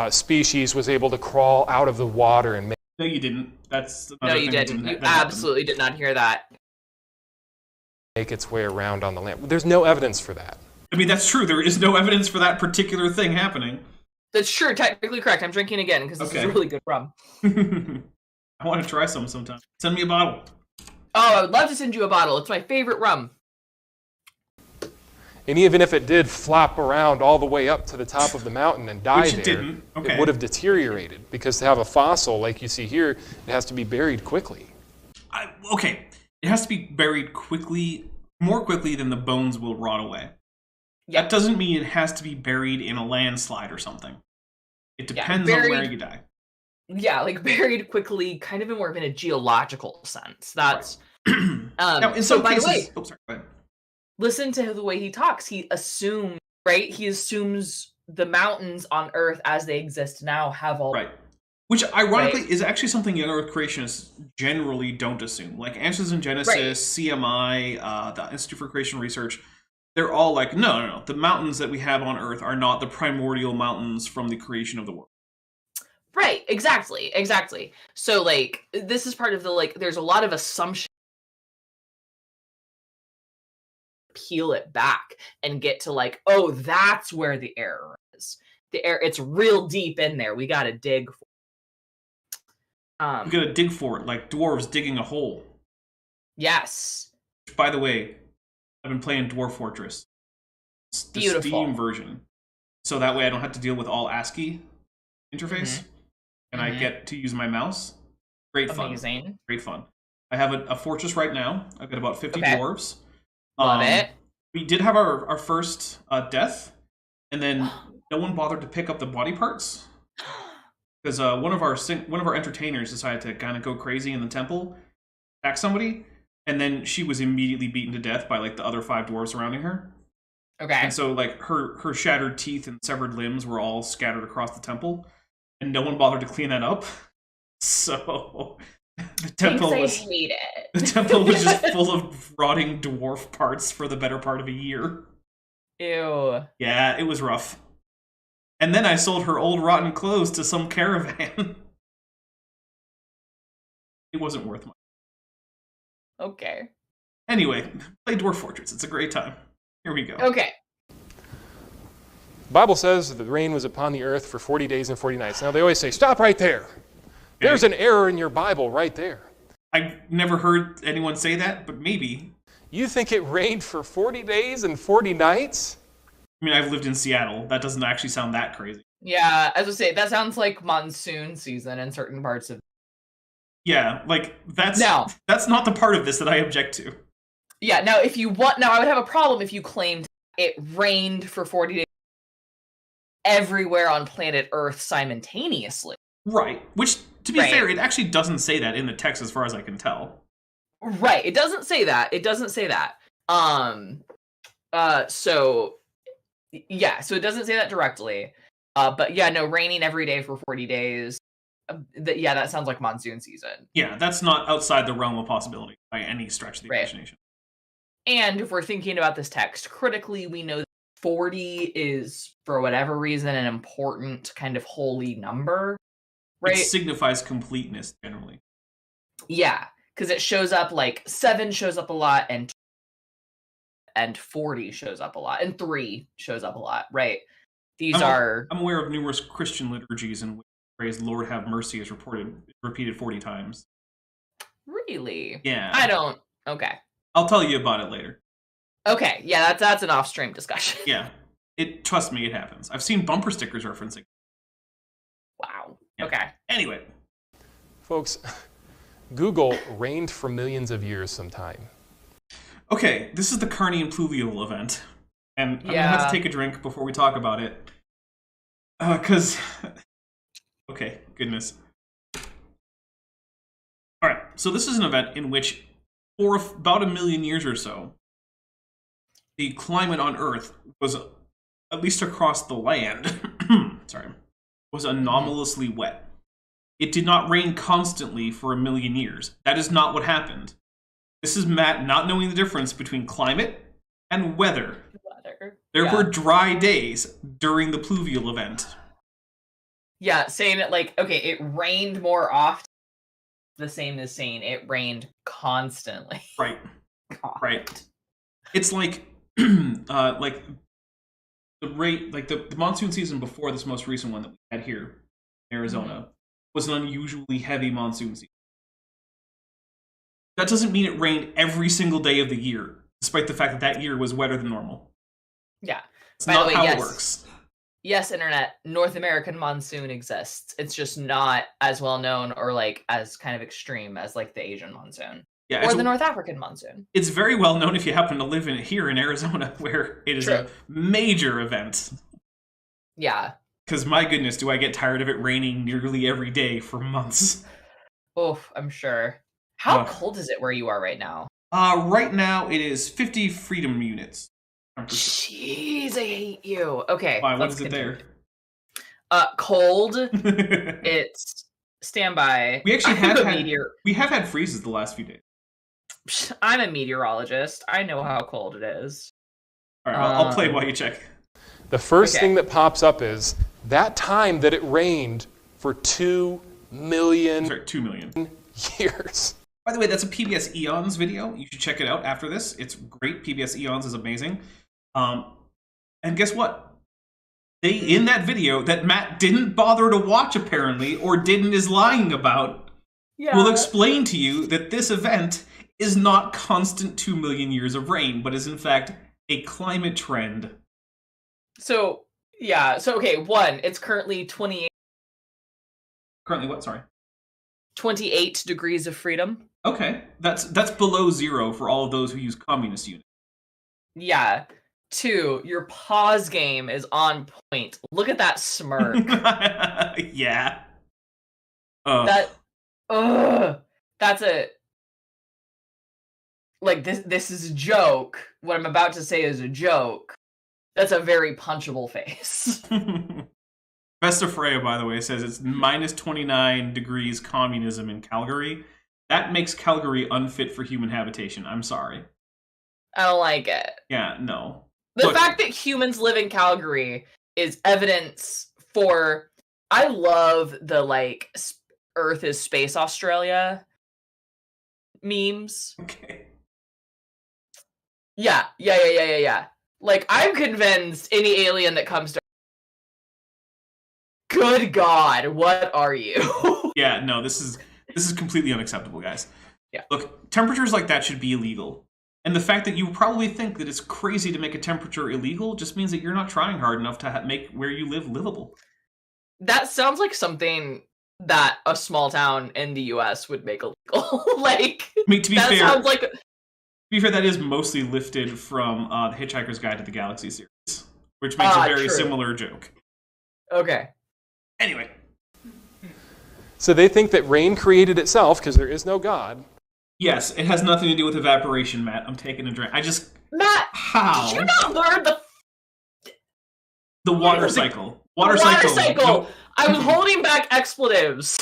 species was able to crawl out of the water and no, you didn't. That's no, you didn't. You absolutely did not hear that. Make its way around on the land. There's no evidence for that. I mean, that's true. There is no evidence for that particular thing happening. That's true. Technically correct. I'm drinking again because this is a really good rum. I want to try some sometime. Send me a bottle. Oh, I would love to send you a bottle. It's my favorite rum. And even if it did flop around all the way up to the top of the mountain and die there, it would have deteriorated. Because to have a fossil like you see here, it has to be buried quickly. Okay. It has to be buried quickly, more quickly than the bones will rot away. Yeah. That doesn't mean it has to be buried in a landslide or something. It depends on where you die. Yeah, like buried quickly, kind of more in a geological sense. That's now, in some cases, by the way, go ahead. Listen to the way he talks. He assumes, right? He assumes the mountains on Earth as they exist now have all which ironically is actually something young Earth creationists generally don't assume. Like Answers in Genesis, CMI, the Institute for Creation Research, they're all like, no. The mountains that we have on Earth are not the primordial mountains from the creation of the world. Right, exactly. So, like, this is part of the, there's a lot of assumption. Peel it back and get to, oh, that's where the error is. It's real deep in there. We gotta dig for it. We gotta dig for it, like dwarves digging a hole. Yes. By the way, I've been playing Dwarf Fortress. It's the Steam version. So that way I don't have to deal with all ASCII interface. And I get to use my mouse. Great fun. Amazing. Great fun. I have a fortress right now. I've got about 50 dwarves. Love it. We did have our first death, and then no one bothered to pick up the body parts. Because one of our entertainers decided to kind of go crazy in the temple, attack somebody, and then she was immediately beaten to death by the other 5 dwarves surrounding her. Okay. And so her shattered teeth and severed limbs were all scattered across the temple, and no one bothered to clean that up. So the temple was just full of rotting dwarf parts for the better part of a year. Ew. Yeah, it was rough. And then I sold her old rotten clothes to some caravan. It wasn't worth much. Okay. Anyway, play Dwarf Fortress. It's a great time. Here we go. Okay. The Bible says that the rain was upon the earth for 40 days and 40 nights. Now, they always say, stop right there. There's an error in your Bible right there. I've never heard anyone say that, but maybe. You think it rained for 40 days and 40 nights? I mean, I've lived in Seattle. That doesn't actually sound that crazy. Yeah, as I say, that sounds like monsoon season in certain parts of... Yeah, like, that's not the part of this that I object to. Yeah, now, if you want... Now, I would have a problem if you claimed it rained for 40 days everywhere on planet Earth simultaneously. Right. Which, to be fair, it actually doesn't say that in the text as far as I can tell. Right. It doesn't say that. So it doesn't say that directly. But yeah, no, raining every day for 40 days. That sounds like monsoon season. Yeah, that's not outside the realm of possibility by any stretch of the imagination. And if we're thinking about this text critically, we know that 40 is, for whatever reason, an important kind of holy number. Right? It signifies completeness, generally. Yeah, because it shows up, like, 7 shows up a lot, and 40 shows up a lot, and 3 shows up a lot, right? I'm aware of numerous Christian liturgies in which the phrase "Lord have mercy" is repeated 40 times. Really? Yeah. I don't... Okay. I'll tell you about it later. Okay, yeah, that's an off-stream discussion. Yeah. Trust me, it happens. I've seen bumper stickers referencing. Wow. Yeah. Okay. Anyway. Folks, Google rained for millions of years sometime. Okay, this is the Carnian pluvial event. And I'm going to have to take a drink before we talk about it. Because... okay, goodness. Alright, so this is an event in which, for about 1 million years or so, the climate on Earth was, at least across the land, was anomalously wet. It did not rain constantly for 1 million years. That is not what happened. This is Matt not knowing the difference between climate and weather. There were dry days during the pluvial event. Yeah, saying it like, okay, it rained more often, the same as saying it rained constantly. Right. God. Right. It's like, like the rate, like the monsoon season before this most recent one that we had here in Arizona was an unusually heavy monsoon season. That doesn't mean it rained every single day of the year, despite the fact that that year was wetter than normal. Yeah. It's not how it works. Yes, Internet, North American monsoon exists. It's just not as well known or like as kind of extreme as like the Asian monsoon. Yeah, or the North African monsoon. It's very well known if you happen to live here in Arizona, where it is a major event. Yeah. Because my goodness, do I get tired of it raining nearly every day for months. Oh, I'm sure. How cold is it where you are right now? Right now it is 50 freedom units. Jeez, I hate you. Okay. Why? What is it there? Cold. It's standby. We actually have had freezes the last few days. I'm a meteorologist. I know how cold it is. All right, I'll play while you check. The first thing that pops up is that time that it rained for 2 million, 2 million years. By the way, that's a PBS Eons video. You should check it out after this. It's great. PBS Eons is amazing. And guess what? They, in that video that Matt didn't bother to watch apparently, or is lying about, will explain to you that this event is not constant 2 million years of rain, but is in fact a climate trend. So, yeah. So, okay, one, it's currently 28. Currently what? Sorry. 28 degrees of freedom. Okay. That's below zero for all of those who use communist units. Yeah. 2, your pause game is on point. Look at that smirk. Yeah. That's a... Like, this is a joke. What I'm about to say is a joke. That's a very punchable face. Vesta Freya, by the way, says it's minus 29 degrees communism in Calgary. That makes Calgary unfit for human habitation. I'm sorry. I don't like it. Yeah, no. The fact that humans live in Calgary is evidence for... I love the, like, Earth is Space Australia memes. Okay. Yeah. Like, I'm convinced any alien that comes to Good God, what are you? Yeah, no, this is completely unacceptable, guys. Yeah. Look, temperatures like that should be illegal. And the fact that you probably think that it's crazy to make a temperature illegal just means that you're not trying hard enough to make where you live livable. That sounds like something that a small town in the U.S. would make illegal. Like, I mean, to be that fair, sounds like... To be fair, that is mostly lifted from the Hitchhiker's Guide to the Galaxy series, which makes a very similar joke. Okay. Anyway. So they think that rain created itself because there is no God. Yes, it has nothing to do with evaporation, Matt. I'm taking a drink. Matt, how? did you not learn the water cycle? Water cycle. No. I was holding back expletives.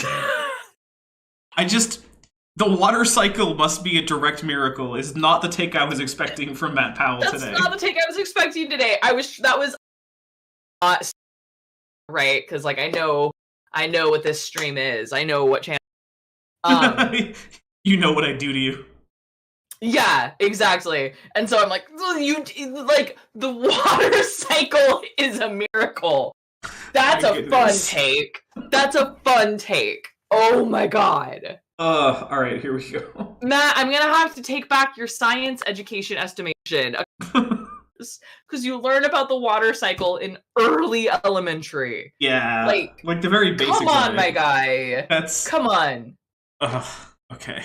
The water cycle must be a direct miracle. Is not the take I was expecting from Matt Powell today. That's not the take I was expecting today. That was not right, because like I know what this stream is. I know what channel. You know what I do to you. Yeah, exactly. And so I'm like, the water cycle is a miracle. That's a fun take. That's a fun take. Oh my God. All right, here we go. Matt, I'm gonna have to take back your science education estimation. Because you learn about the water cycle in early elementary. Yeah. Like the very basics. Come on, my guy. Come on. Okay.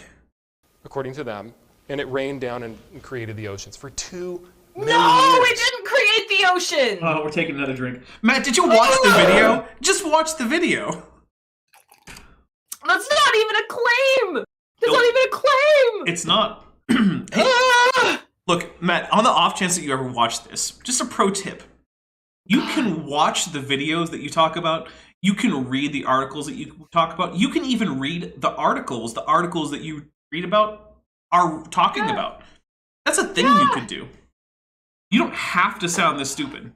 According to them. And it rained down and created the oceans for 2 million No, years. it didn't create the ocean! Oh, we're taking another drink. Matt, did you watch the video? Just watch the video. That's not even a claim! That's not even a claim! It's not. Look, Matt, on the off chance that you ever watch this, just a pro tip. You can watch the videos that you talk about. You can read the articles that you talk about. You can even read the articles that you read about are talking about. That's a thing you could do. You don't have to sound this stupid.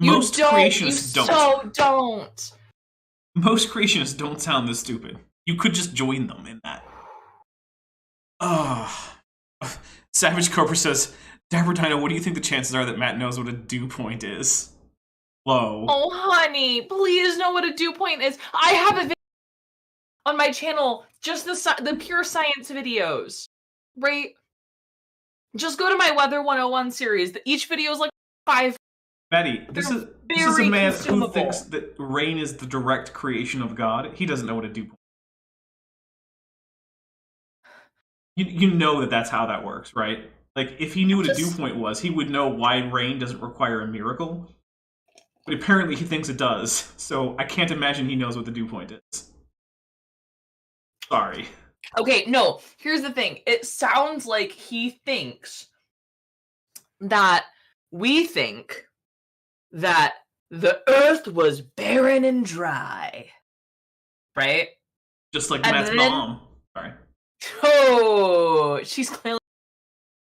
Most creationists don't. Most creationists don't sound this stupid. You could just join them in that. Savage Cobra says, Dapper Dino, what do you think the chances are that Matt knows what a dew point is? Low. Oh, honey, please know what a dew point is. I have a video on my channel, just the pure science videos. Right? Just go to my Weather 101 series. Each video is like 5. Maddie, this is a man who thinks that rain is the direct creation of God. He doesn't know what a dew point is. You know that's how that works, right? Like, if he knew what a dew point was, he would know why rain doesn't require a miracle. But apparently he thinks it does, so I can't imagine he knows what the dew point is. Sorry. Okay, no, here's the thing. It sounds like he thinks that we think that the earth was barren and dry. Right? Just like Matt's mom. Sorry. Oh, she's clearly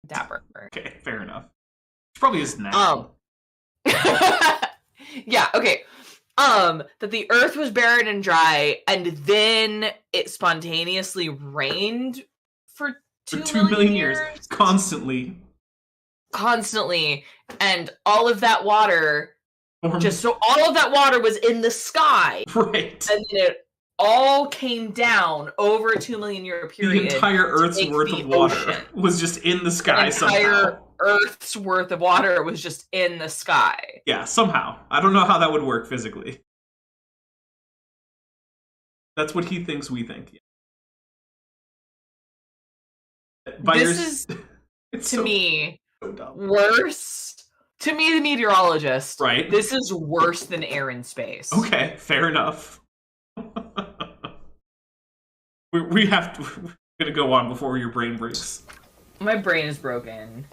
dapper. Okay, fair enough. She probably is now. Yeah, okay. That the earth was barren and dry, and then it spontaneously rained for 2 million years. Constantly. And all of that water, all of that water was in the sky. Right. And then it all came down over a 2 million year period. The entire Earth's worth of water was just in the sky somehow. The entire Earth's worth of water was just in the sky. Yeah, somehow. I don't know how that would work physically. That's what he thinks we think. This is, to me, worse. To me, the meteorologist, right? This is worse than air in space. Okay, fair enough. We're gonna go on before your brain breaks. My brain is broken.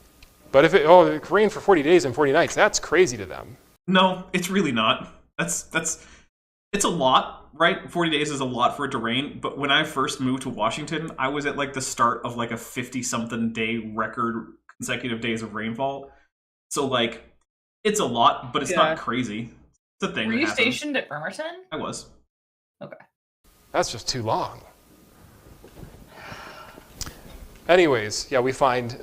But if it rained for 40 days and 40 nights, that's crazy to them. No, it's really not. It's a lot, right? 40 days is a lot for it to rain, but when I first moved to Washington, I was at like the start of like a 50-something day record consecutive days of rainfall. So like, it's a lot, but it's not crazy. It's a thing. Were you stationed at Bremerton? I was. Okay. That's just too long. Anyways, yeah, we find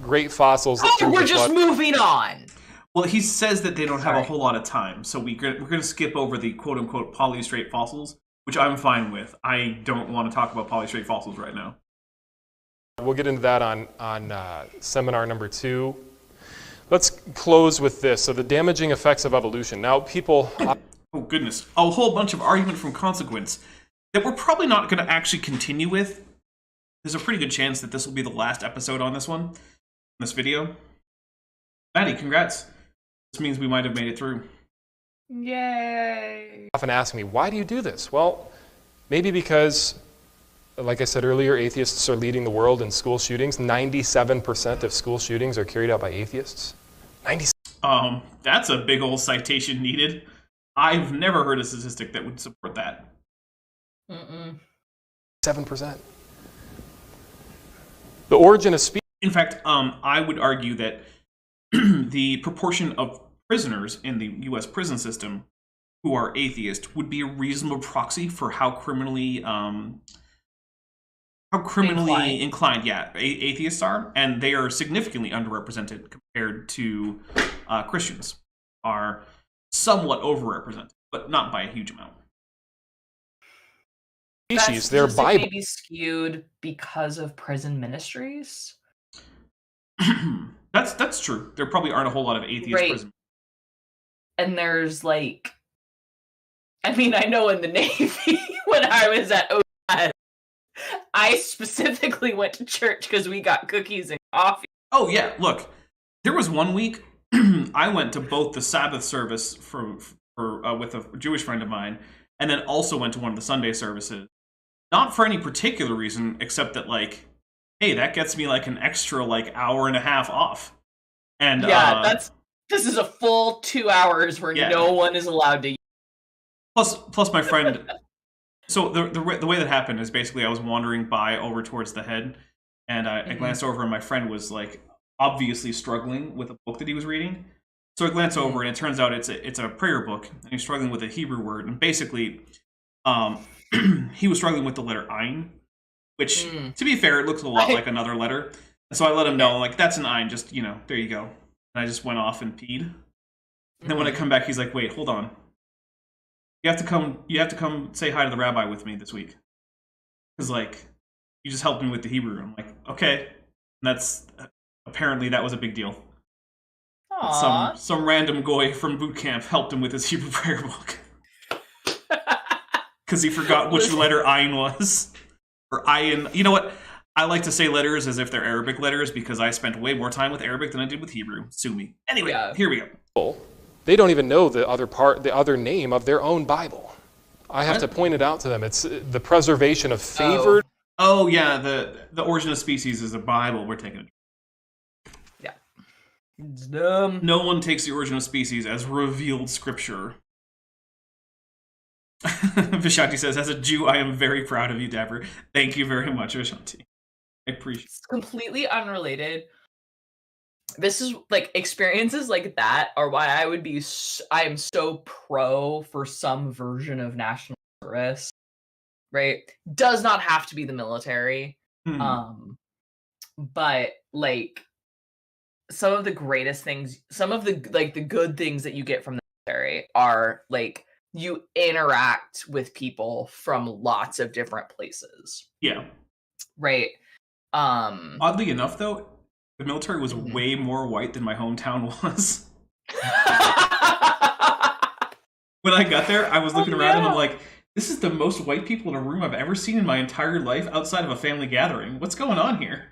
great fossils. We're just moving on. Well, he says that they don't have a whole lot of time, so we're going to skip over the quote-unquote polystrate fossils, which I'm fine with. I don't want to talk about polystrate fossils right now. We'll get into that on seminar number 2. Let's close with this. So the damaging effects of evolution. Now, people... Oh, goodness. A whole bunch of argument from consequence that we're probably not going to actually continue with. There's a pretty good chance that this will be the last episode on this video. Maddie, congrats. This means we might have made it through. Yay! Often ask me, why do you do this? Well, maybe because, like I said earlier, atheists are leading the world in school shootings. 97% of school shootings are carried out by atheists. 97%. That's a big old citation needed. I've never heard a statistic that would support that. 7%. The origin of speech. In fact, I would argue that the proportion of prisoners in the U.S. prison system who are atheist would be a reasonable proxy for how criminally inclined atheists are, and they are significantly underrepresented compared to Christians. Are somewhat overrepresented, but not by a huge amount. Species, their Bible may be skewed because of prison ministries. That's true. There probably aren't a whole lot of atheist prison. And there's I know in the Navy when I was at OS, I specifically went to church because we got cookies and coffee. Oh yeah, look, there was one week I went to both the Sabbath service with a Jewish friend of mine, and then also went to one of the Sunday services. Not for any particular reason, except that hey, that gets me an extra hour and a half off. And this is a full 2 hours where no one is allowed to. Plus my friend. So the way that happened is basically I was wandering by over towards the head, and I glanced over, and my friend was obviously struggling with a book that he was reading. So I glance over, and it turns out it's a prayer book, and he's struggling with a Hebrew word, and basically, he was struggling with the letter Ayin, which, to be fair, it looks a lot like another letter. So I let him know, that's an Ayin, just, there you go. And I just went off and peed. And then when I come back, he's like, wait, hold on. You have to come say hi to the rabbi with me this week. Because, you just helped me with the Hebrew. I'm like, okay. And apparently that was a big deal. Aww. Some random goy from boot camp helped him with his Hebrew prayer book. Because he forgot which letter Ayin was. Or Ayin. You know what? I like to say letters as if they're Arabic letters because I spent way more time with Arabic than I did with Hebrew. Sue me. Anyway, Here we go. They don't even know the other name of their own Bible. I have to point it out to them. It's the preservation of favored. Oh yeah, the origin of species is the Bible. We're taking it. Yeah. It's dumb. No one takes the origin of species as revealed scripture. Vishanti says, as a Jew, I am very proud of you, Dapper. Thank you very much, Vishanti. I appreciate it. It's completely unrelated. This is experiences like that are why I am so pro for some version of national service, right? Does not have to be the military. But some of the greatest things, some of the the good things that you get from the military are you interact with people from lots of different places. Yeah. Right. Oddly enough, though, the military was way more white than my hometown was. When I got there, I was looking around and I'm like, this is the most white people in a room I've ever seen in my entire life outside of a family gathering. What's going on here?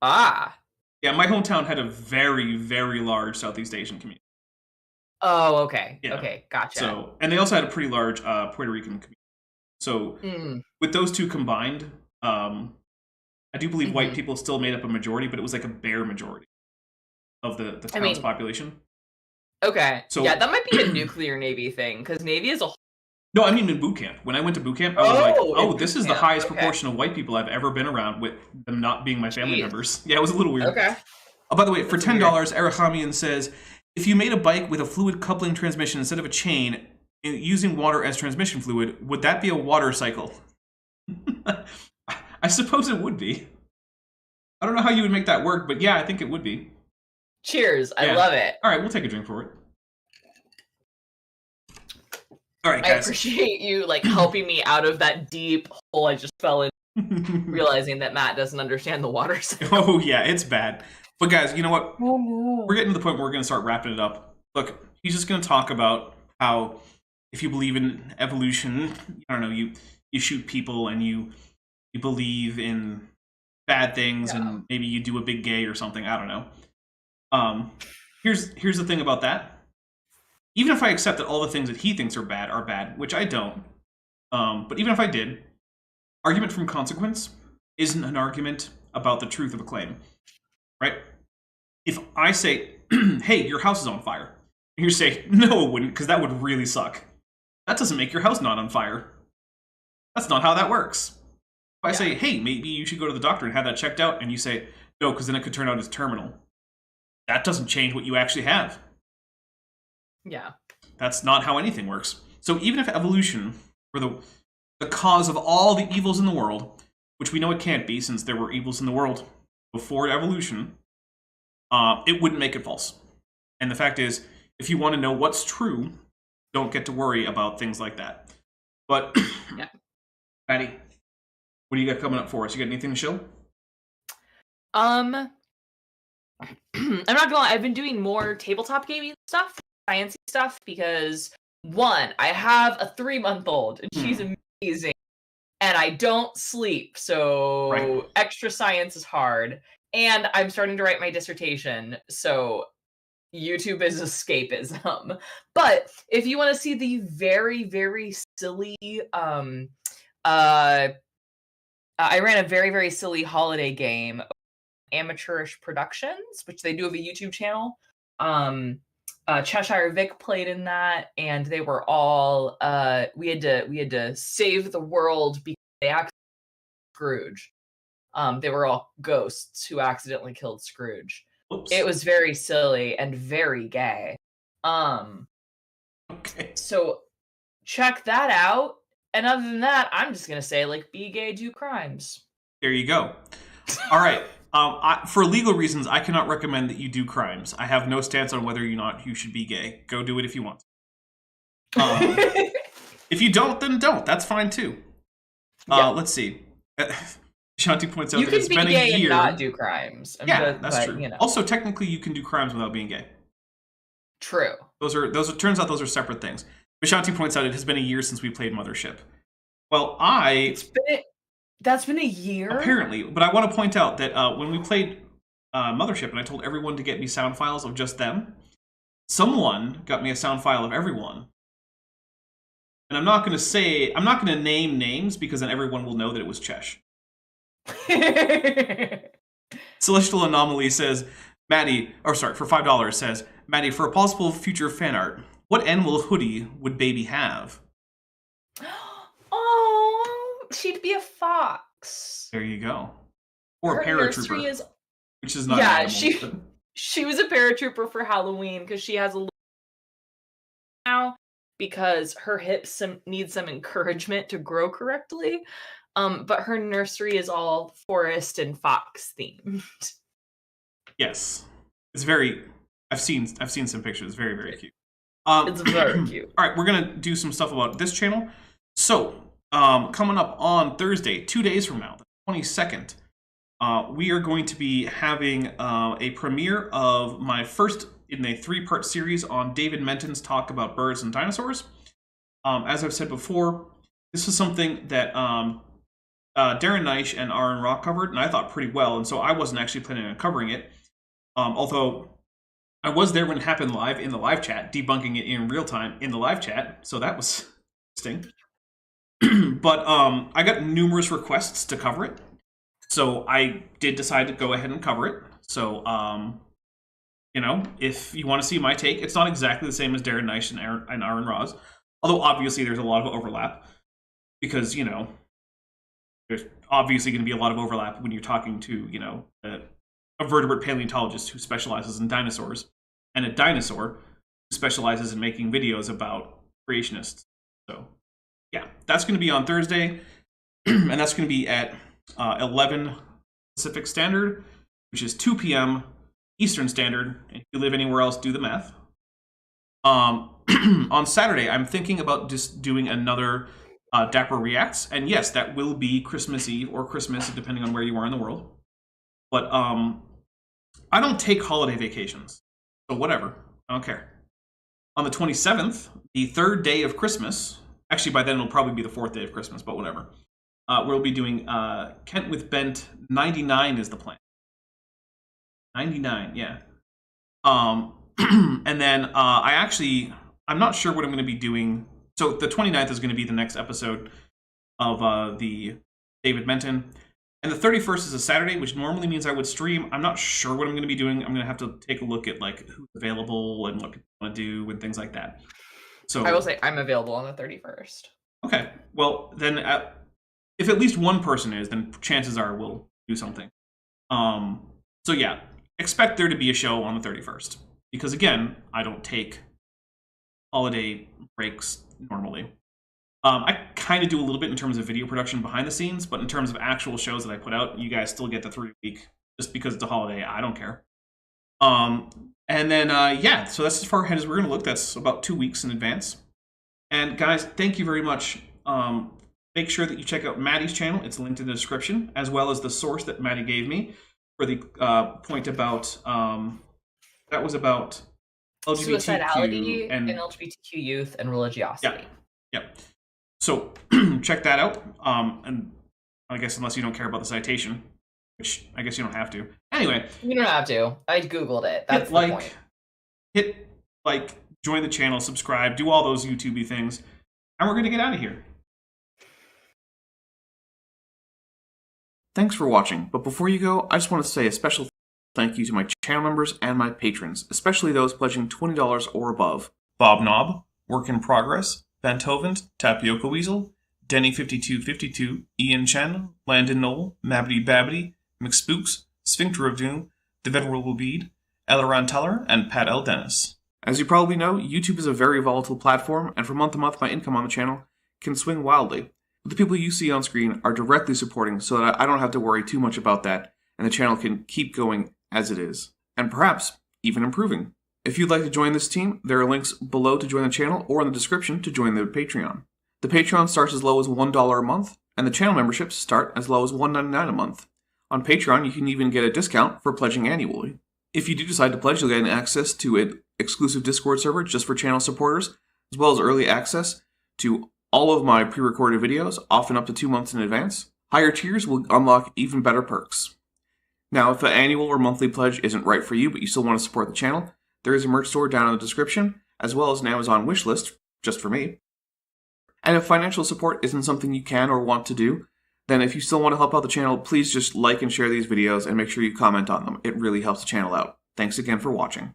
Ah. Yeah, my hometown had a very, very large Southeast Asian community. Oh, okay. Yeah. Okay, gotcha. And they also had a pretty large Puerto Rican community. So with those two combined, I do believe white people still made up a majority, but it was a bare majority of the town's population. Okay. So that might be a nuclear Navy thing, because Navy is a whole... No, I mean in boot camp. When I went to boot camp, I was this is the highest proportion of white people I've ever been around, with them not being my family members. Yeah, it was a little weird. Okay. Oh, by the way, for $10, Erachamian says, if you made a bike with a fluid coupling transmission instead of a chain, using water as transmission fluid, would that be a water cycle? I suppose it would be. I don't know how you would make that work, but yeah, I think it would be. Cheers. I love it. All right, we'll take a drink for it. All right, guys. I appreciate you like helping me out of that deep hole I just fell in, realizing that Matt doesn't understand the water cycle. Oh yeah, it's bad. But guys, you know what? Oh, no. We're getting to the point where we're going to start wrapping it up. Look, he's just going to talk about how if you believe in evolution, I don't know, you shoot people and you believe in bad things and maybe you do a big gay or something. I don't know. Here's the thing about that. Even if I accept that all the things that he thinks are bad, which I don't, but even if I did, argument from consequence isn't an argument about the truth of a claim, right? If I say, hey, your house is on fire, and you say, no, it wouldn't, because that would really suck. That doesn't make your house not on fire. That's not how that works. If I say, hey, maybe you should go to the doctor and have that checked out, and you say, no, because then it could turn out as terminal. That doesn't change what you actually have. Yeah. That's not how anything works. So even if evolution were the cause of all the evils in the world, which we know it can't be since there were evils in the world before evolution, it wouldn't make it false. And the fact is, if you want to know what's true, don't get to worry about things like that. But, Maddie, what do you got coming up for us? You got anything to show? I'm not gonna lie, I've been doing more tabletop gaming stuff, sciencey stuff, because one, I have a 3-month-old and she's amazing, and I don't sleep, so extra science is hard. And I'm starting to write my dissertation, so YouTube is escapism. But if you want to see the very, very silly, I ran a very, very silly holiday game, Amateurish Productions, which they do have a YouTube channel. Cheshire Vic played in that, and they were all we had to save the world because they accidentally killed Scrooge. They were all ghosts who accidentally killed Scrooge. Oops. It was very silly and very gay. Okay. So check that out. And other than that, I'm just gonna say, like, be gay, do crimes. There you go. All right. For legal reasons, I cannot recommend that you do crimes. I have no stance on whether or not you should be gay. Go do it if you want. If you don't, then don't. That's fine too. Let's see. Shanti points out that it's been a year. You can be gay and not do crimes. That's true. You know. Also, technically, you can do crimes without being gay. True. Those are turns out those are separate things. Vishanti points out it has been a year since we played Mothership. Well, that's been a year? Apparently. But I want to point out that when we played Mothership and I told everyone to get me sound files of just them, someone got me a sound file of everyone. And I'm not going to name names because then everyone will know that it was Chesh. Celestial Anomaly says, Maddie, for $5 says, Maddie, for a possible future fan art, what animal hoodie would baby have? Oh, she'd be a fox. There you go. Or a paratrooper, which is not an animal, but... she was a paratrooper for Halloween because she has a little now because her hips need some encouragement to grow correctly. But her nursery is all forest and fox themed. Yes, it's very. I've seen some pictures. It's very, very cute. It's very cute. All right, we're gonna do some stuff about this channel. So, coming up on Thursday, 2 days from now, the 22nd, we are going to be having a premiere of my first in a 3-part series on David Menton's talk about birds and dinosaurs. As I've said before, this is something that Darren Neisch and Aaron Rock covered, and I thought pretty well, and so I wasn't actually planning on covering it. Although I was there when it happened live in the live chat, debunking it in real time in the live chat, so that was interesting. But I got numerous requests to cover it, so I did decide to go ahead and cover it. So, you know, if you want to see my take, it's not exactly the same as Darren Neisch and Aaron Ross, although obviously there's a lot of overlap, because, you know, there's obviously going to be a lot of overlap when you're talking to, you know, a vertebrate paleontologist who specializes in dinosaurs, and a dinosaur who specializes in making videos about creationists. So, yeah, that's going to be on Thursday, and that's going to be at 11 Pacific Standard, which is 2 p.m. Eastern Standard. If you live anywhere else, do the math. On Saturday, I'm thinking about just doing another Dapper Reacts. And yes, that will be Christmas Eve or Christmas, depending on where you are in the world. But I don't take holiday vacations. So whatever. I don't care. On the 27th, the third day of Christmas, actually by then it'll probably be the fourth day of Christmas, but whatever. We'll be doing Kent with Bent 99 is the plan. 99, yeah. And then I'm not sure what I'm going to be doing. So the 29th is going to be the next episode of the David Menton. And the 31st is a Saturday, which normally means I would stream. I'm not sure what I'm going to be doing. I'm going to have to take a look at like who's available and what people want to do and things like that. So I will say I'm available on the 31st. Okay. Well, then if at least one person is, then chances are we'll do something. So yeah, expect there to be a show on the 31st. Because again, I don't take holiday breaks normally. I kind of do a little bit in terms of video production behind the scenes, but in terms of actual shows that I put out, you guys still get the 3-week just because it's a holiday. I don't care. And then, yeah, so that's as far ahead as we're going to look. That's about 2 weeks in advance. And guys, thank you very much. Make sure that you check out Maddie's channel. It's linked in the description, as well as the source that Maddie gave me for the point about, that was about LGBTQ suicidality and LGBTQ youth and religiosity. Yeah. So check that out. And I guess unless you don't care about the citation, which I guess you don't have to. Anyway, you don't have to. I googled it. That's the point. Hit like, join the channel, subscribe, do all those YouTube-y things, and we're gonna get out of here. Thanks for watching. But before you go, I just want to say a special thank you to my channel members and my patrons, especially those pledging $20 or above: Bob Knob, Work in Progress, Vantovent, Tapioca Weasel, Denny5252, Ian Chen, Landon Knoll, Mabbity Babbity, McSpooks, Sphincter of Doom, The Venerable Bead, Elleron Teller, and Pat L. Dennis. As you probably know, YouTube is a very volatile platform, and from month to month my income on the channel can swing wildly. But the people you see on screen are directly supporting so that I don't have to worry too much about that, and the channel can keep going as it is, and perhaps even improving. If you'd like to join this team, there are links below to join the channel or in the description to join the Patreon. The Patreon starts as low as $1 a month, and the channel memberships start as low as $1.99 a month. On Patreon, you can even get a discount for pledging annually. If you do decide to pledge, you'll get access to an exclusive Discord server just for channel supporters, as well as early access to all of my pre-recorded videos, often up to 2 months in advance. Higher tiers will unlock even better perks. Now, if the annual or monthly pledge isn't right for you, but you still want to support the channel, there is a merch store down in the description, as well as an Amazon wishlist, just for me. And if financial support isn't something you can or want to do, then if you still want to help out the channel, please just like and share these videos and make sure you comment on them. It really helps the channel out. Thanks again for watching.